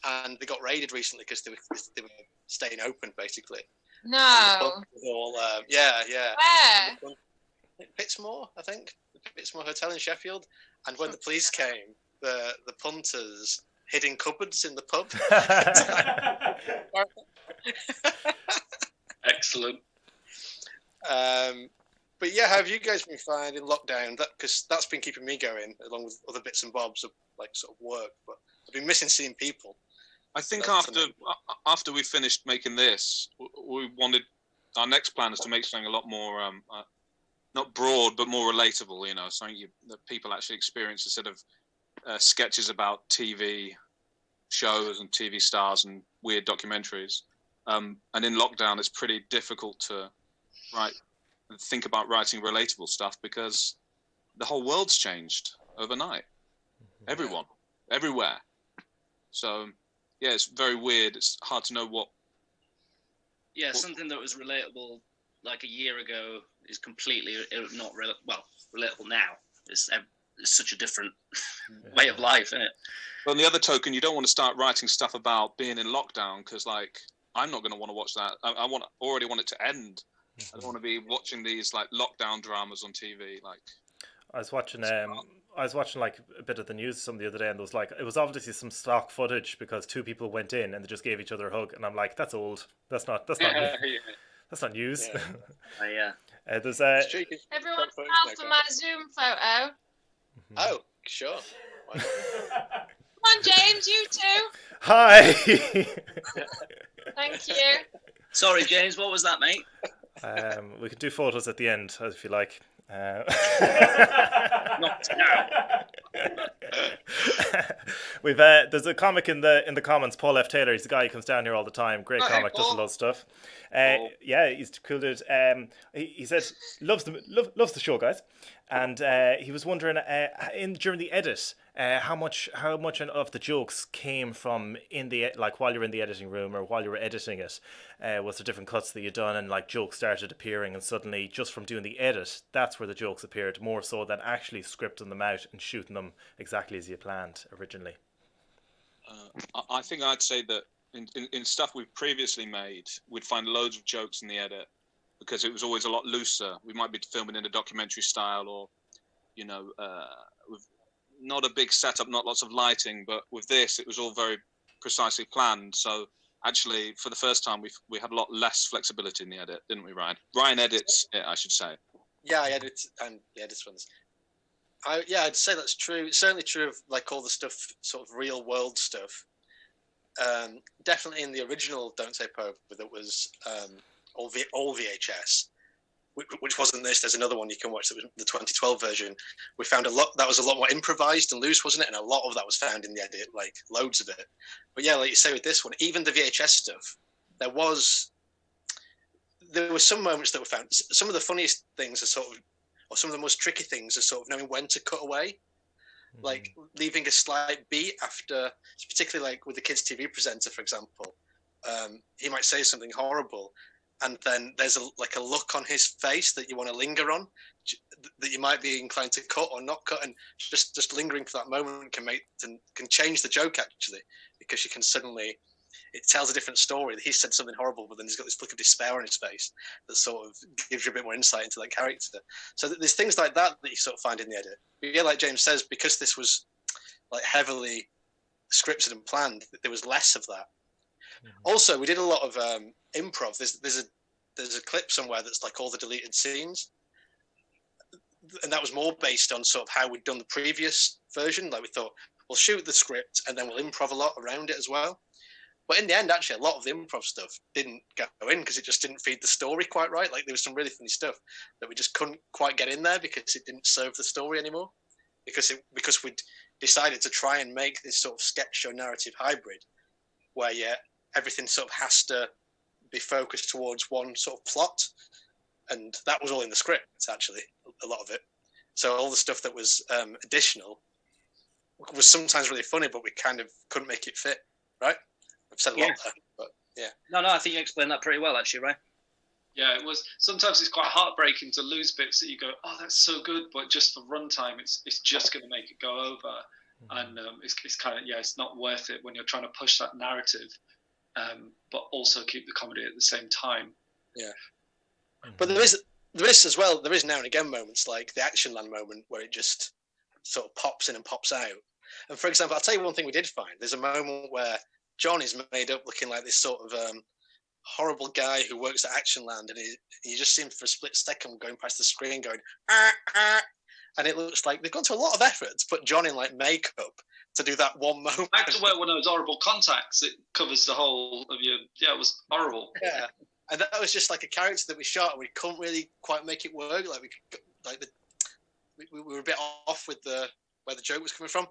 S15: And they got raided recently because they were staying open, basically.
S22: No.
S15: Yeah.
S22: Where?
S15: Pitsmore, I think. The Pitsmore Hotel in Sheffield. And when the police came, the punters hid in cupboards in the pub.
S23: Excellent.
S15: But yeah, how have you guys been finding lockdown? Because that's been keeping me going, along with other bits and bobs of sort of work. But I've been missing seeing people.
S2: I think after we finished making this, we wanted our next plan is to make something a lot more not broad but more relatable. Something that people actually experience instead of sketches about TV shows and TV stars and weird documentaries. And in lockdown, it's pretty difficult to think about writing relatable stuff because the whole world's changed overnight. Everyone, everywhere. So. Yeah, it's very weird. It's hard to know what.
S21: Yeah, something that was relatable like a year ago is completely not relatable now. It's such a different way of life, isn't it?
S2: But on the other token, you don't want to start writing stuff about being in lockdown because, I'm not going to want to watch that. I already want it to end. I don't want to be watching these lockdown dramas on TV.
S1: I was watching a bit of the news the other day, and it was obviously some stock footage because two people went in and they just gave each other a hug, and I'm like, that's old. That's not that's not news.
S21: Yeah.
S1: There's
S22: Everyone smile for my Zoom photo.
S15: Oh, sure.
S22: Come on, James, you too.
S1: Hi.
S22: Thank you.
S21: Sorry, James, what was that, mate?
S1: We could do photos at the end if you like.
S21: Not now.
S1: We've there's a comic in the comments. Paul F. Taylor. He's the guy who comes down here all the time. Great comic, does a lot of stuff. Yeah, he's cool dude. He said loves the show, guys, and he was wondering during the edit how much of the jokes came from while you were in the editing room or while you were editing it. Was there different cuts that you'd done and like jokes started appearing and suddenly just from doing the edit, that's where the jokes appeared more so than actually scripting them out and shooting them exactly as you planned originally?
S2: I think I'd say that in stuff we've previously made, we'd find loads of jokes in the edit because it was always a lot looser. We might be filming in a documentary style or, with not a big setup, not lots of lighting, but with this, it was all very precisely planned. So actually, for the first time, we had a lot less flexibility in the edit, didn't we, Ryan? Ryan edits it, I should say.
S15: Yeah, I edit and he edits ones. I'd say that's true. It's certainly true of like all the stuff, sort of real world stuff. Definitely in the original Don't Tape Over that was all VHS, which wasn't this. There's another one you can watch that was the 2012 version. We found a lot that was a lot more improvised and loose, wasn't it? And a lot of that was found in the edit, like loads of it. But yeah, like you say with this one, even the VHS stuff, there were some moments that were found. Some of the funniest things are sort of, or some of the most tricky things are sort of knowing when to cut away. Like leaving a slight beat after, particularly like with the kids' TV presenter, for example, he might say something horrible, and then there's a look on his face that you want to linger on, that you might be inclined to cut or not cut, and just lingering for that moment can change the joke actually, because you can suddenly, it tells a different story. He said something horrible, but then he's got this look of despair on his face that sort of gives you a bit more insight into that character. So there's things like that you sort of find in the edit. But yeah, like James says, because this was like heavily scripted and planned, there was less of that. Mm-hmm. Also, we did a lot of improv. There's a clip somewhere that's like all the deleted scenes, and that was more based on sort of how we'd done the previous version. Like we thought, we'll shoot the script and then we'll improv a lot around it as well. But in the end, actually, a lot of the improv stuff didn't go in because it just didn't feed the story quite right. Like there was some really funny stuff that we just couldn't quite get in there because it didn't serve the story anymore. Because we'd decided to try and make this sort of sketch show narrative hybrid, where everything sort of has to be focused towards one sort of plot, and that was all in the script actually, a lot of it. So all the stuff that was additional was sometimes really funny, but we kind of couldn't make it fit, right? I've said a lot there, but yeah.
S21: No, I think you explained that pretty well, actually, right?
S23: Yeah, it was. Sometimes it's quite heartbreaking to lose bits that you go, oh, that's so good, but just for runtime, it's just going to make it go over, and it's kind of it's not worth it when you're trying to push that narrative, but also keep the comedy at the same time.
S15: Yeah, but there is as well. There is now and again moments like the Action Land moment where it just sort of pops in and pops out. And for example, I'll tell you one thing we did find. There's a moment where John is made up looking like this sort of horrible guy who works at Action Land, and he just seems for a split second going past the screen going, and it looks like they've gone to a lot of effort to put John in like makeup to do that one moment.
S23: I had to wear one of those horrible contacts. It covers the whole of your. Yeah, it was horrible.
S15: Yeah, and that was just like a character that we shot, and we couldn't really quite make it work. Like we were a bit off with where the joke was coming from.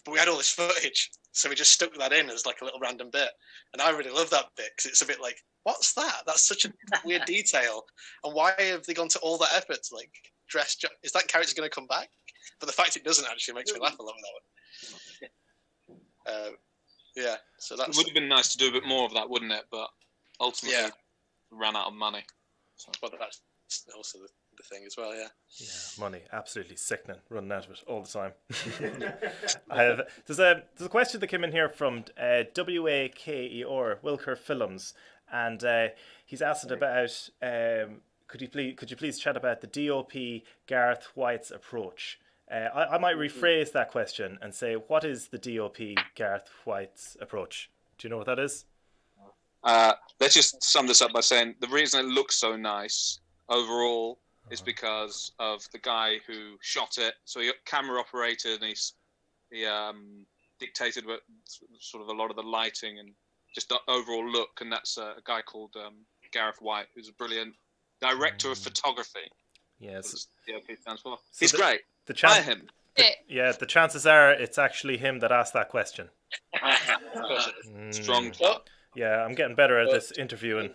S15: But we had all this footage, so we just stuck that in as like a little random bit. And I really love that bit because it's a bit like, what's that? That's such a weird detail. And why have they gone to all that effort to like dress? Is that character going to come back? But the fact it doesn't actually makes me laugh a lot with that one. Yeah, so that's.
S2: It would have been nice to do a bit more of that, wouldn't it? But ultimately, ran out of money. So.
S15: Well, that's also the thing as well, yeah.
S1: Yeah, money, absolutely sickening, running out of it all the time. There's a question that came in here from WAKER, Wilker Films, and he's asking about could you please chat about the DOP Gareth White's approach? I might rephrase that question and say, what is the DOP Gareth White's approach? Do you know what that is?
S2: Let's just sum this up by saying the reason it looks so nice overall is because of the guy who shot it. So he camera operated, and he dictated sort of a lot of the lighting and just the overall look. And that's a guy called Gareth White, who's a brilliant director of photography.
S1: Yes,
S2: DOP stands for. He's great. Hire him.
S1: The chances are it's actually him that asked that question.
S2: Strong.
S1: Yeah, I'm getting better at this interviewing.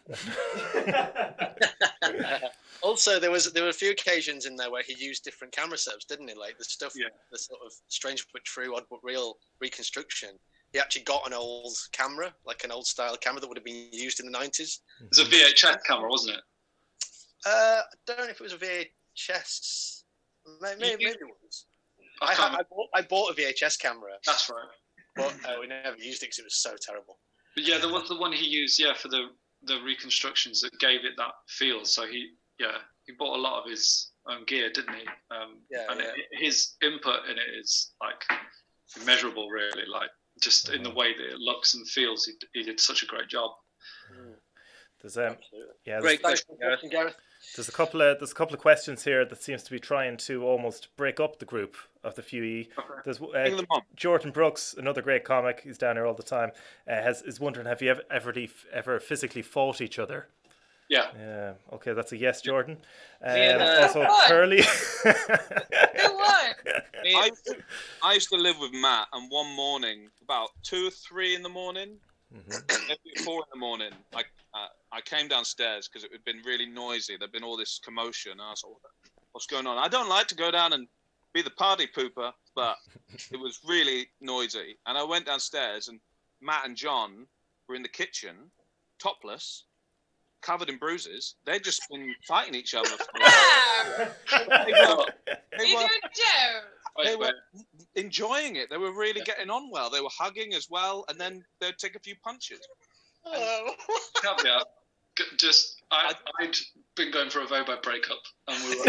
S15: Also, there were a few occasions in there where he used different camera setups, didn't he? Like the stuff, the sort of strange but true, odd but real reconstruction. He actually got an old camera, like an old style camera that would have been used in the 90s.
S23: It was a VHS camera, wasn't it?
S15: I don't know if it was a VHS. Maybe it was. I bought a VHS camera.
S23: That's right.
S15: But we never used it because it was so terrible.
S23: But yeah, there was the one he used, for the reconstructions that gave it that feel. So he bought a lot of his own gear, didn't he? His input in it is like immeasurable, really. Like just in the way that it looks and feels, he did such a great job.
S1: There's
S15: great question, Gareth.
S1: There's a couple of questions here that seems to be trying to almost break up the group of the FUE. There's Jordan Brooks, another great comic. He's down here all the time. Is wondering, have you ever physically fought each other?
S23: Yeah.
S1: Yeah. Okay, that's a yes, Jordan.
S22: Yeah.
S1: Also, Curly.
S22: Who won?
S2: I used to live with Matt, and one morning, about 2 or 3 in the morning, maybe 4 in the morning, I came downstairs because it had been really noisy. There'd been all this commotion. And I was like, what's going on? I don't like to go down and be the party pooper, but it was really noisy. And I went downstairs, and Matt and John were in the kitchen, topless, covered in bruises. They'd just been fighting each other. They were enjoying it. They were really getting on well. They were hugging as well, and then they'd take a few punches.
S23: Caveat. I'd been going for a very bad breakup, and we were.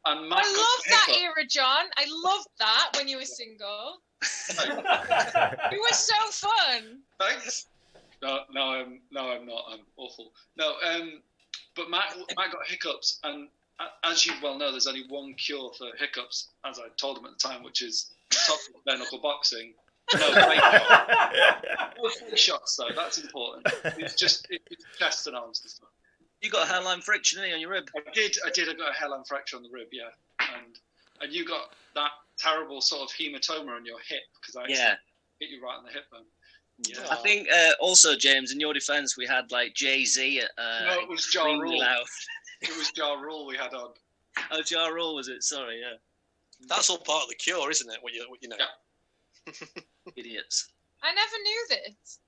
S23: And Matt
S22: I love that era, John. I loved that when you were single. You were so fun.
S23: Thanks. No, I'm not. I'm awful. No, but Matt got hiccups, and as you well know, there's only one cure for hiccups, as I told him at the time, which is top bare knuckle boxing. No fake shots. No fake shots, though. That's important. It's chest and arms and stuff.
S21: You got a hairline friction on your rib.
S23: I did. I got a hairline fracture on the rib, yeah. And you got that terrible sort of hematoma on your hip because I hit you right on the hip bone. Yeah.
S21: I think also, James, in your defence, we had like Jay-Z.
S23: No, it was Ja Rule. It was Ja Rule we had on.
S21: Oh, Ja Rule was it? Sorry, yeah.
S15: That's all part of the cure, isn't it? What you know.
S23: Yeah.
S21: Idiots.
S22: I never knew this.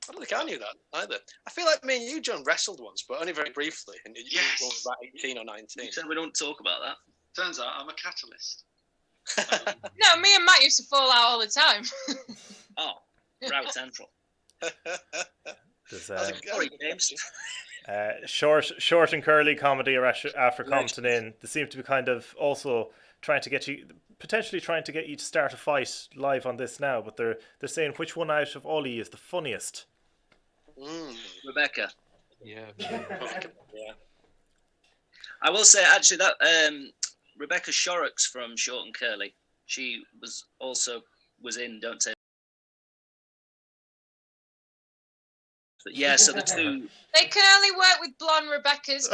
S15: I don't think I knew that either. I feel like me and you, John, wrestled once, but only very briefly. And you were about 18 or 19.
S21: So we don't talk about that.
S23: Turns out I'm a catalyst.
S22: No, me and Matt used to fall out all the time.
S21: Oh, route central.
S1: Sorry, James. Short and curly comedy after Compton in. They seem to be kind of also trying to get you to start a fight live on this now, but they're saying which one out of all of you is the funniest.
S21: Rebecca.
S15: Yeah.
S21: I will say actually that Rebecca Shorrocks from Short and Curly, she was in Don't Say. But yeah, so the two.
S22: They can only work with blonde Rebeccas.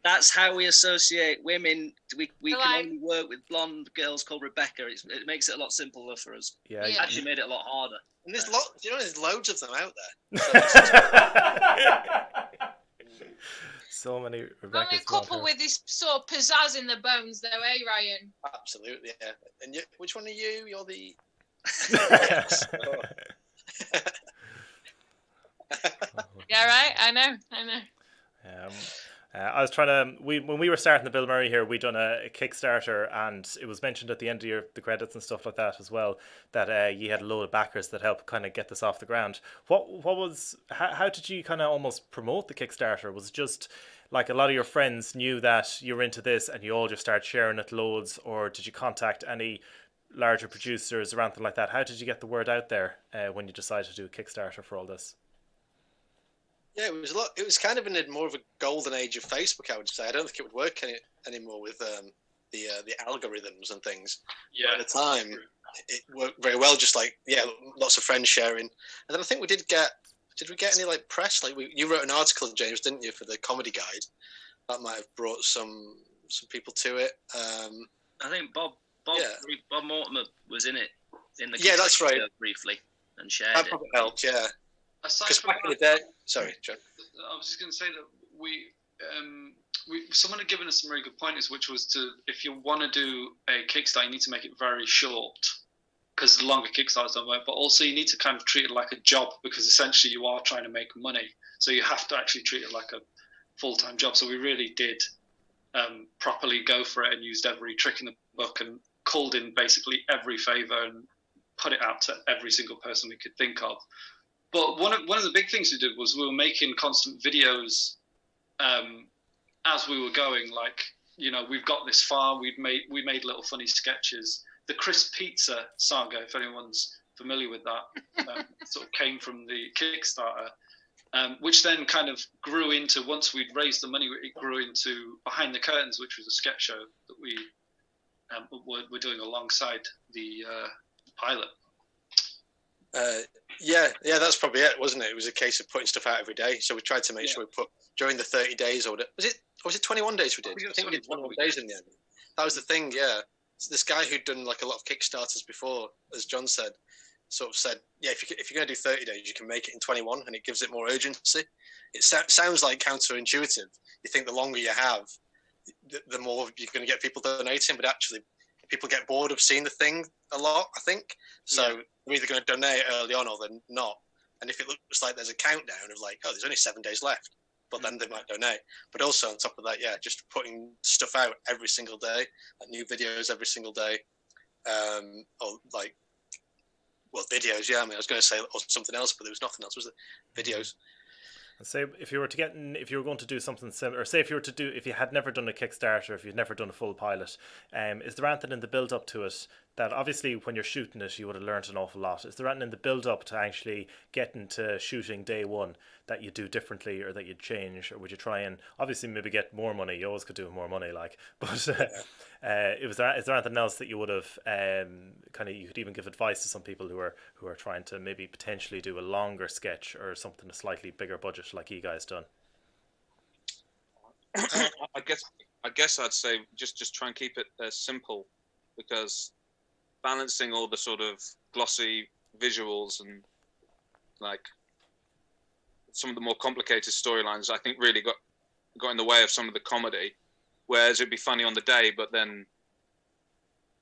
S21: That's how we associate women. We can only work with blonde girls called Rebecca. It makes it a lot simpler for us.
S1: Yeah,
S21: it actually made it a lot harder.
S15: And there's loads of them out there.
S1: So many Rebeccas.
S22: Only a couple with this sort of pizzazz in the bones, though, eh, Ryan?
S15: Absolutely, yeah. And which one are you? You're the.
S22: Yeah, right. I know.
S1: I was trying to. When we were starting the Bill Murray here, we'd done a Kickstarter, and it was mentioned at the end of the credits and stuff like that as well that you had a load of backers that helped kind of get this off the ground. How did you kind of almost promote the Kickstarter? Was it just like a lot of your friends knew that you were into this and you all just started sharing it loads, or did you contact any larger producers or anything like that? How did you get the word out there when you decided to do a Kickstarter for all this?
S15: Yeah, it was kind of in more of a golden age of Facebook, I would say. I don't think it would work anymore with the algorithms and things.
S23: Yeah.
S15: But at the time, it worked very well. Just like lots of friends sharing, and then I think we did get Did we get any like press? Like you wrote an article, James, didn't you, for the comedy guide? That might have brought some people to it.
S21: I think Bob Mortimer was in it in the
S15: that's right,
S21: briefly and shared
S15: that
S21: it.
S15: probably helped. Yeah,
S23: Aside
S15: because
S23: from
S15: back in the
S23: that,
S15: day, sorry, Joe.
S23: I was just going to say that someone had given us some really good pointers, which was to, if you want to do a Kickstarter, you need to make it very short, because the longer Kickstarters don't work. But also, you need to kind of treat it like a job, because essentially you are trying to make money. So you have to actually treat it like a full-time job. So we really did properly go for it and used every trick in the book and called in basically every favour and put it out to every single person we could think of. But one of the big things we did was we were making constant videos as we were going. Like, you know, we've got this far. We made little funny sketches. The Crisp Pizza saga, if anyone's familiar with that, sort of came from the Kickstarter, which then kind of grew into, once we'd raised the money, it grew into Behind the Curtains, which was a sketch show that we're doing alongside the pilot.
S15: Yeah, that's probably it, wasn't it? It was a case of putting stuff out every day. So we tried to make sure we put during the 30 days, or was it 21 days we did? I think we did 21 days in the end. That was the thing, yeah. So this guy who'd done like a lot of Kickstarters before, as John said, sort of said, yeah, if you're going to do 30 days, you can make it in 21, and it gives it more urgency. It sounds like counterintuitive. You think the longer you have, the more you're going to get people donating, but actually people get bored of seeing the thing a lot, I think. So they're either going to donate early on or they're not. And if it looks like there's a countdown of like, oh, there's only 7 days left, but then they might donate. But also on top of that, just putting stuff out every single day, like new videos every single day, or like, well, videos. Yeah, I mean, I was going to say something else, but there was nothing else, was there? Videos.
S1: And say if you were going to do something similar, or say if you had never done a Kickstarter, if you'd never done a full pilot, is there anything in the build up to it that obviously when you're shooting it you would have learned an awful lot? Is there anything in the build up to actually getting to shooting day one that you do differently or that you'd change, or would you try and obviously maybe get more money? You always could do more money, like, but is there anything else that you would have you could even give advice to some people who are trying to maybe potentially do a longer sketch or something a slightly bigger budget like you guys done?
S2: I guess I'd say just try and keep it simple, because balancing all the sort of glossy visuals and like some of the more complicated storylines, I think really got in the way of some of the comedy. Whereas it'd be funny on the day, but then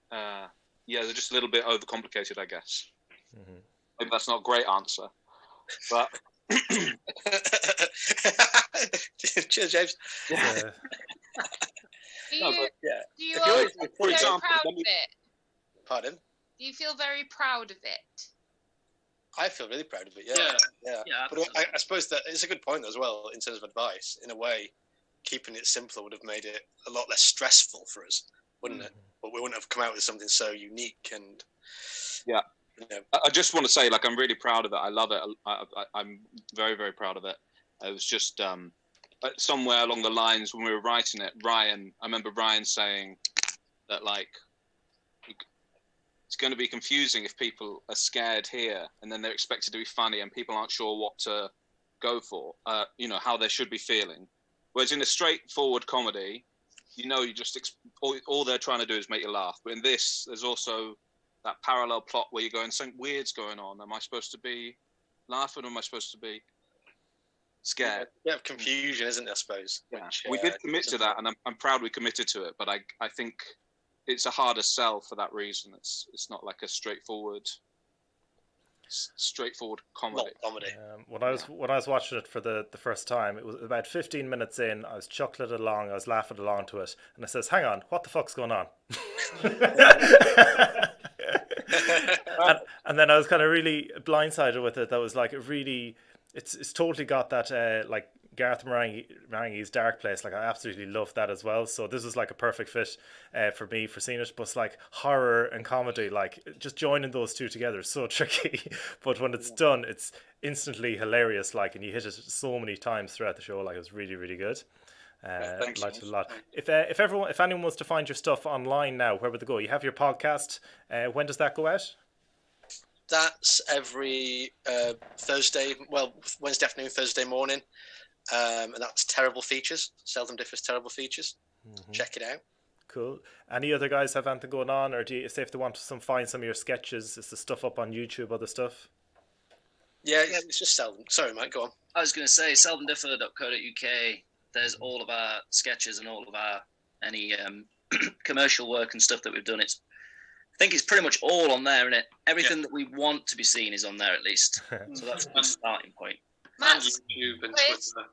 S2: they're just a little bit overcomplicated, I guess.
S1: Mm-hmm.
S2: Maybe that's not a great answer, but
S15: cheers, James.
S22: Do you
S15: For
S22: feel
S15: example,
S22: proud of it?
S15: Pardon?
S22: Do you feel very proud of it?
S15: I feel really proud of it. Yeah. But I suppose that it's a good point as well in terms of advice. In a way, keeping it simpler would have made it a lot less stressful for us, wouldn't it? But we wouldn't have come out with something so unique and.
S2: Yeah. I just want to say, like, I'm really proud of it. I love it. I'm very, very proud of it. It was just somewhere along the lines when we were writing it, I remember Ryan saying that, like, it's going to be confusing if people are scared here and then they're expected to be funny and people aren't sure what to go for, how they should be feeling. Whereas in a straightforward comedy, you just all they're trying to do is make you laugh. But in this, there's also that parallel plot where you're going, something weird's going on. Am I supposed to be laughing or am I supposed to be scared?
S15: Yeah, confusion, isn't it, I suppose?
S2: Yeah. We did commit to that, and I'm proud we committed to it, but I think it's a harder sell for that reason. It's not like a straightforward comedy.
S1: When I was watching it for the first time, it was about 15 minutes in. I was chuckling along, I was laughing along to it, and I says, "Hang on, what the fuck's going on?" and then I was kind of really blindsided with it. That was like it's totally got that like Garth Marenghi's Dark Place. Like, I absolutely love that as well. So this is like a perfect fit for me for seeing it. But it's like horror and comedy, like just joining those two together is so tricky. But when it's done, it's instantly hilarious. Like, and you hit it so many times throughout the show. Like, it was really, really good. Liked it a lot. If anyone wants to find your stuff online now, where would they go? You have your podcast. When does that go out?
S15: That's every Thursday, well, Wednesday afternoon, Thursday morning. And that's Terrible Features, Seldom Differ's Terrible Features. Check it out.
S1: Cool. Any other guys have anything going on, or do you say if they want to find some of your sketches, is the stuff up on YouTube, other stuff?
S15: Yeah, it's just Seldom. Sorry, Mike, go on.
S21: I was going to say seldomdiffer.co.uk. There's all of our sketches and all of our any commercial work and stuff that we've done. I think it's pretty much all on there, isn't it? Everything that we want to be seen is on there at least. So that's a good starting point.
S22: Matt's
S23: YouTube and
S22: quiz.
S23: Twitter.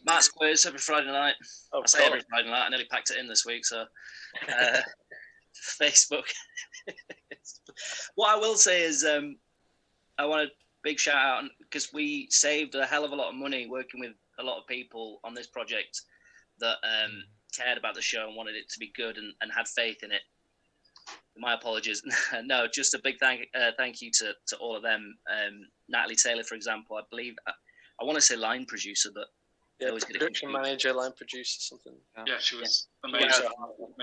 S21: Matt's quiz every Friday night.
S15: Oh,
S21: I say every Friday night. I nearly packed it in this week. So Facebook. What I will say is I want a big shout out because we saved a hell of a lot of money working with a lot of people on this project that cared about the show and wanted it to be good and had faith in it. My apologies. No, just a big thank you to all of them. Natalie Taylor, for example, I believe, I want to say line producer, but
S15: yeah, production manager, line producer, something.
S23: Yeah, she was amazing.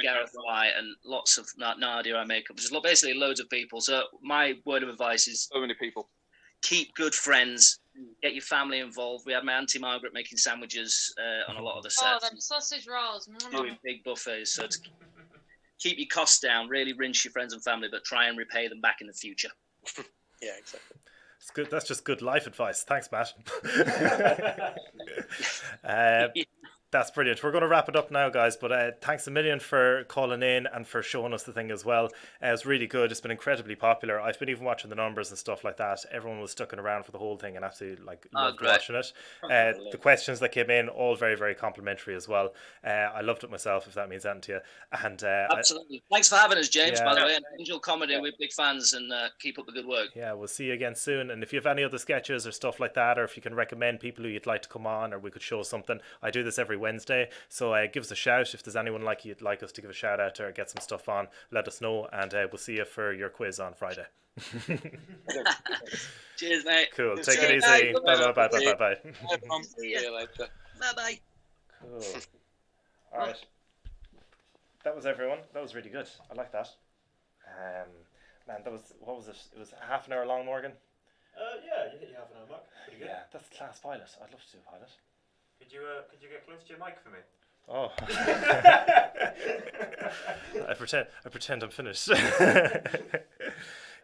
S21: Gareth White and lots of Nadia I make up. Just basically loads of people. So my word of advice is
S2: so many people.
S21: Keep good friends. Get your family involved. We had my Auntie Margaret making sandwiches on a lot of the sets.
S22: Oh, them sausage rolls.
S21: Doing big buffets. So to keep your costs down, really rinse your friends and family, but try and repay them back in the future.
S15: Yeah, exactly.
S1: It's good. That's just good life advice. Thanks, Matt. That's brilliant. We're going to wrap it up now, guys, but thanks a million for calling in and for showing us the thing as well. It was really good. It's been incredibly popular. I've been even watching the numbers and stuff like that. Everyone was sticking around for the whole thing and absolutely loved watching it. The questions that came in, all very, very complimentary as well. I loved it myself, if that means anything to you. And
S21: absolutely. Thanks for having us, James, by the way. And Angel Comedy, we're big fans, and keep up the good work.
S1: Yeah, we'll see you again soon. And if you have any other sketches or stuff like that, or if you can recommend people who you'd like to come on, or we could show something, I do this every Wednesday, so give us a shout if there's anyone you'd like us to give a shout out to or get some stuff on. Let us know, and we'll see you for your quiz on Friday.
S21: Cheers, mate.
S1: Cool. Take it easy. Bye.
S21: See you later. Bye.
S1: Cool. All right. That was everyone. That was really good. I like that. Man, that was, what was it? It was half an hour long, Morgan.
S3: Yeah, you hit your half an hour mark. Pretty good.
S1: Yeah, that's class pilot. I'd love to do a pilot.
S3: Could you get close to your mic for me?
S1: Oh. I pretend I'm finished.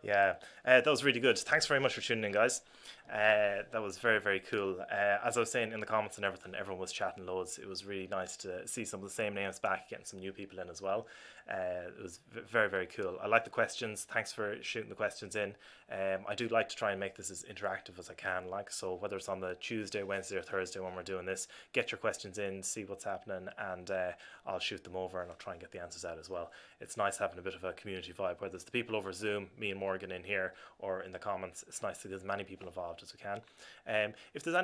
S1: Yeah, that was really good. Thanks very much for tuning in, guys. That was very, very cool. As I was saying in the comments and everything, everyone was chatting loads. It was really nice to see some of the same names back, getting some new people in as well. It was very, very cool. I like the questions. Thanks for shooting the questions in. I do like to try and make this as interactive as I can. So whether it's on the Tuesday, Wednesday or Thursday when we're doing this, get your questions in, see what's happening, and I'll shoot them over and I'll try and get the answers out as well. It's nice having a bit of a community vibe, whether it's the people over Zoom, me and Morgan in here, or in the comments. It's nice to get as many people involved as we can. If there's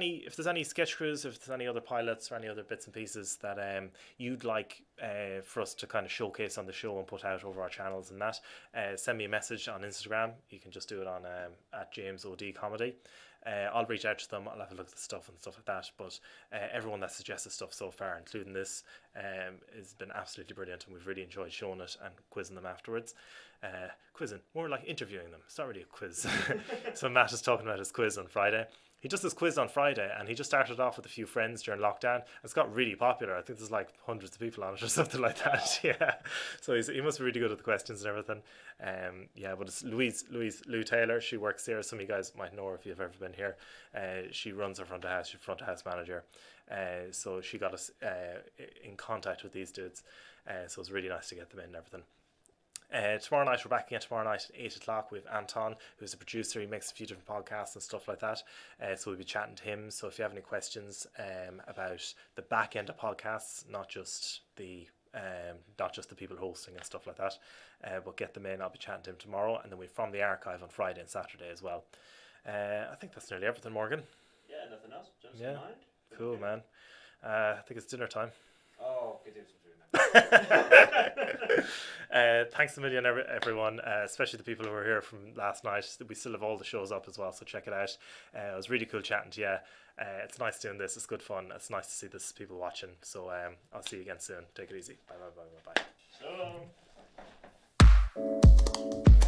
S1: any sketch crews, if there's any other pilots or any other bits and pieces that you'd like for us to kind of showcase on the show and put out over our channels and that, send me a message on Instagram. You can just do it on at James O.D Comedy. I'll reach out to them. I'll have a look at the stuff and stuff like that. But everyone that suggested stuff so far, including this, has been absolutely brilliant, and we've really enjoyed showing it and quizzing them afterwards. Quizzing, more like interviewing them. It's not really a quiz. So Matt is talking about his quiz on Friday. He does this quiz on Friday, and he just started off with a few friends during lockdown. It's got really popular. I think there's like hundreds of people on it or something like that. Yeah, so he must be really good at the questions and everything. Yeah, but it's Lou Taylor. She works there. Some of you guys might know her if you've ever been here. She runs her front of house. She's front of house manager. So she got us in contact with these dudes. So it's really nice to get them in and everything. Tomorrow night, we're back again tomorrow night at 8 o'clock with Anton, who's a producer. He makes a few different podcasts and stuff like that. So we'll be chatting to him. So if you have any questions about the back end of podcasts, not just the people hosting and stuff like that, but get them in. I'll be chatting to him tomorrow, and then we're from the archive on Friday and Saturday as well. I think that's nearly everything, Morgan.
S3: Yeah, nothing else. Just
S1: yeah,
S3: mind.
S1: Cool, man. I think it's dinner time.
S3: Oh, good do some food.
S1: Thanks a million, everyone, especially the people who were here from last night. We still have all the shows up as well, so check it out. It was really cool chatting to you. It's nice doing this. It's good fun. It's nice to see this people watching. So I'll see you again soon. Take it easy. Bye.
S3: So.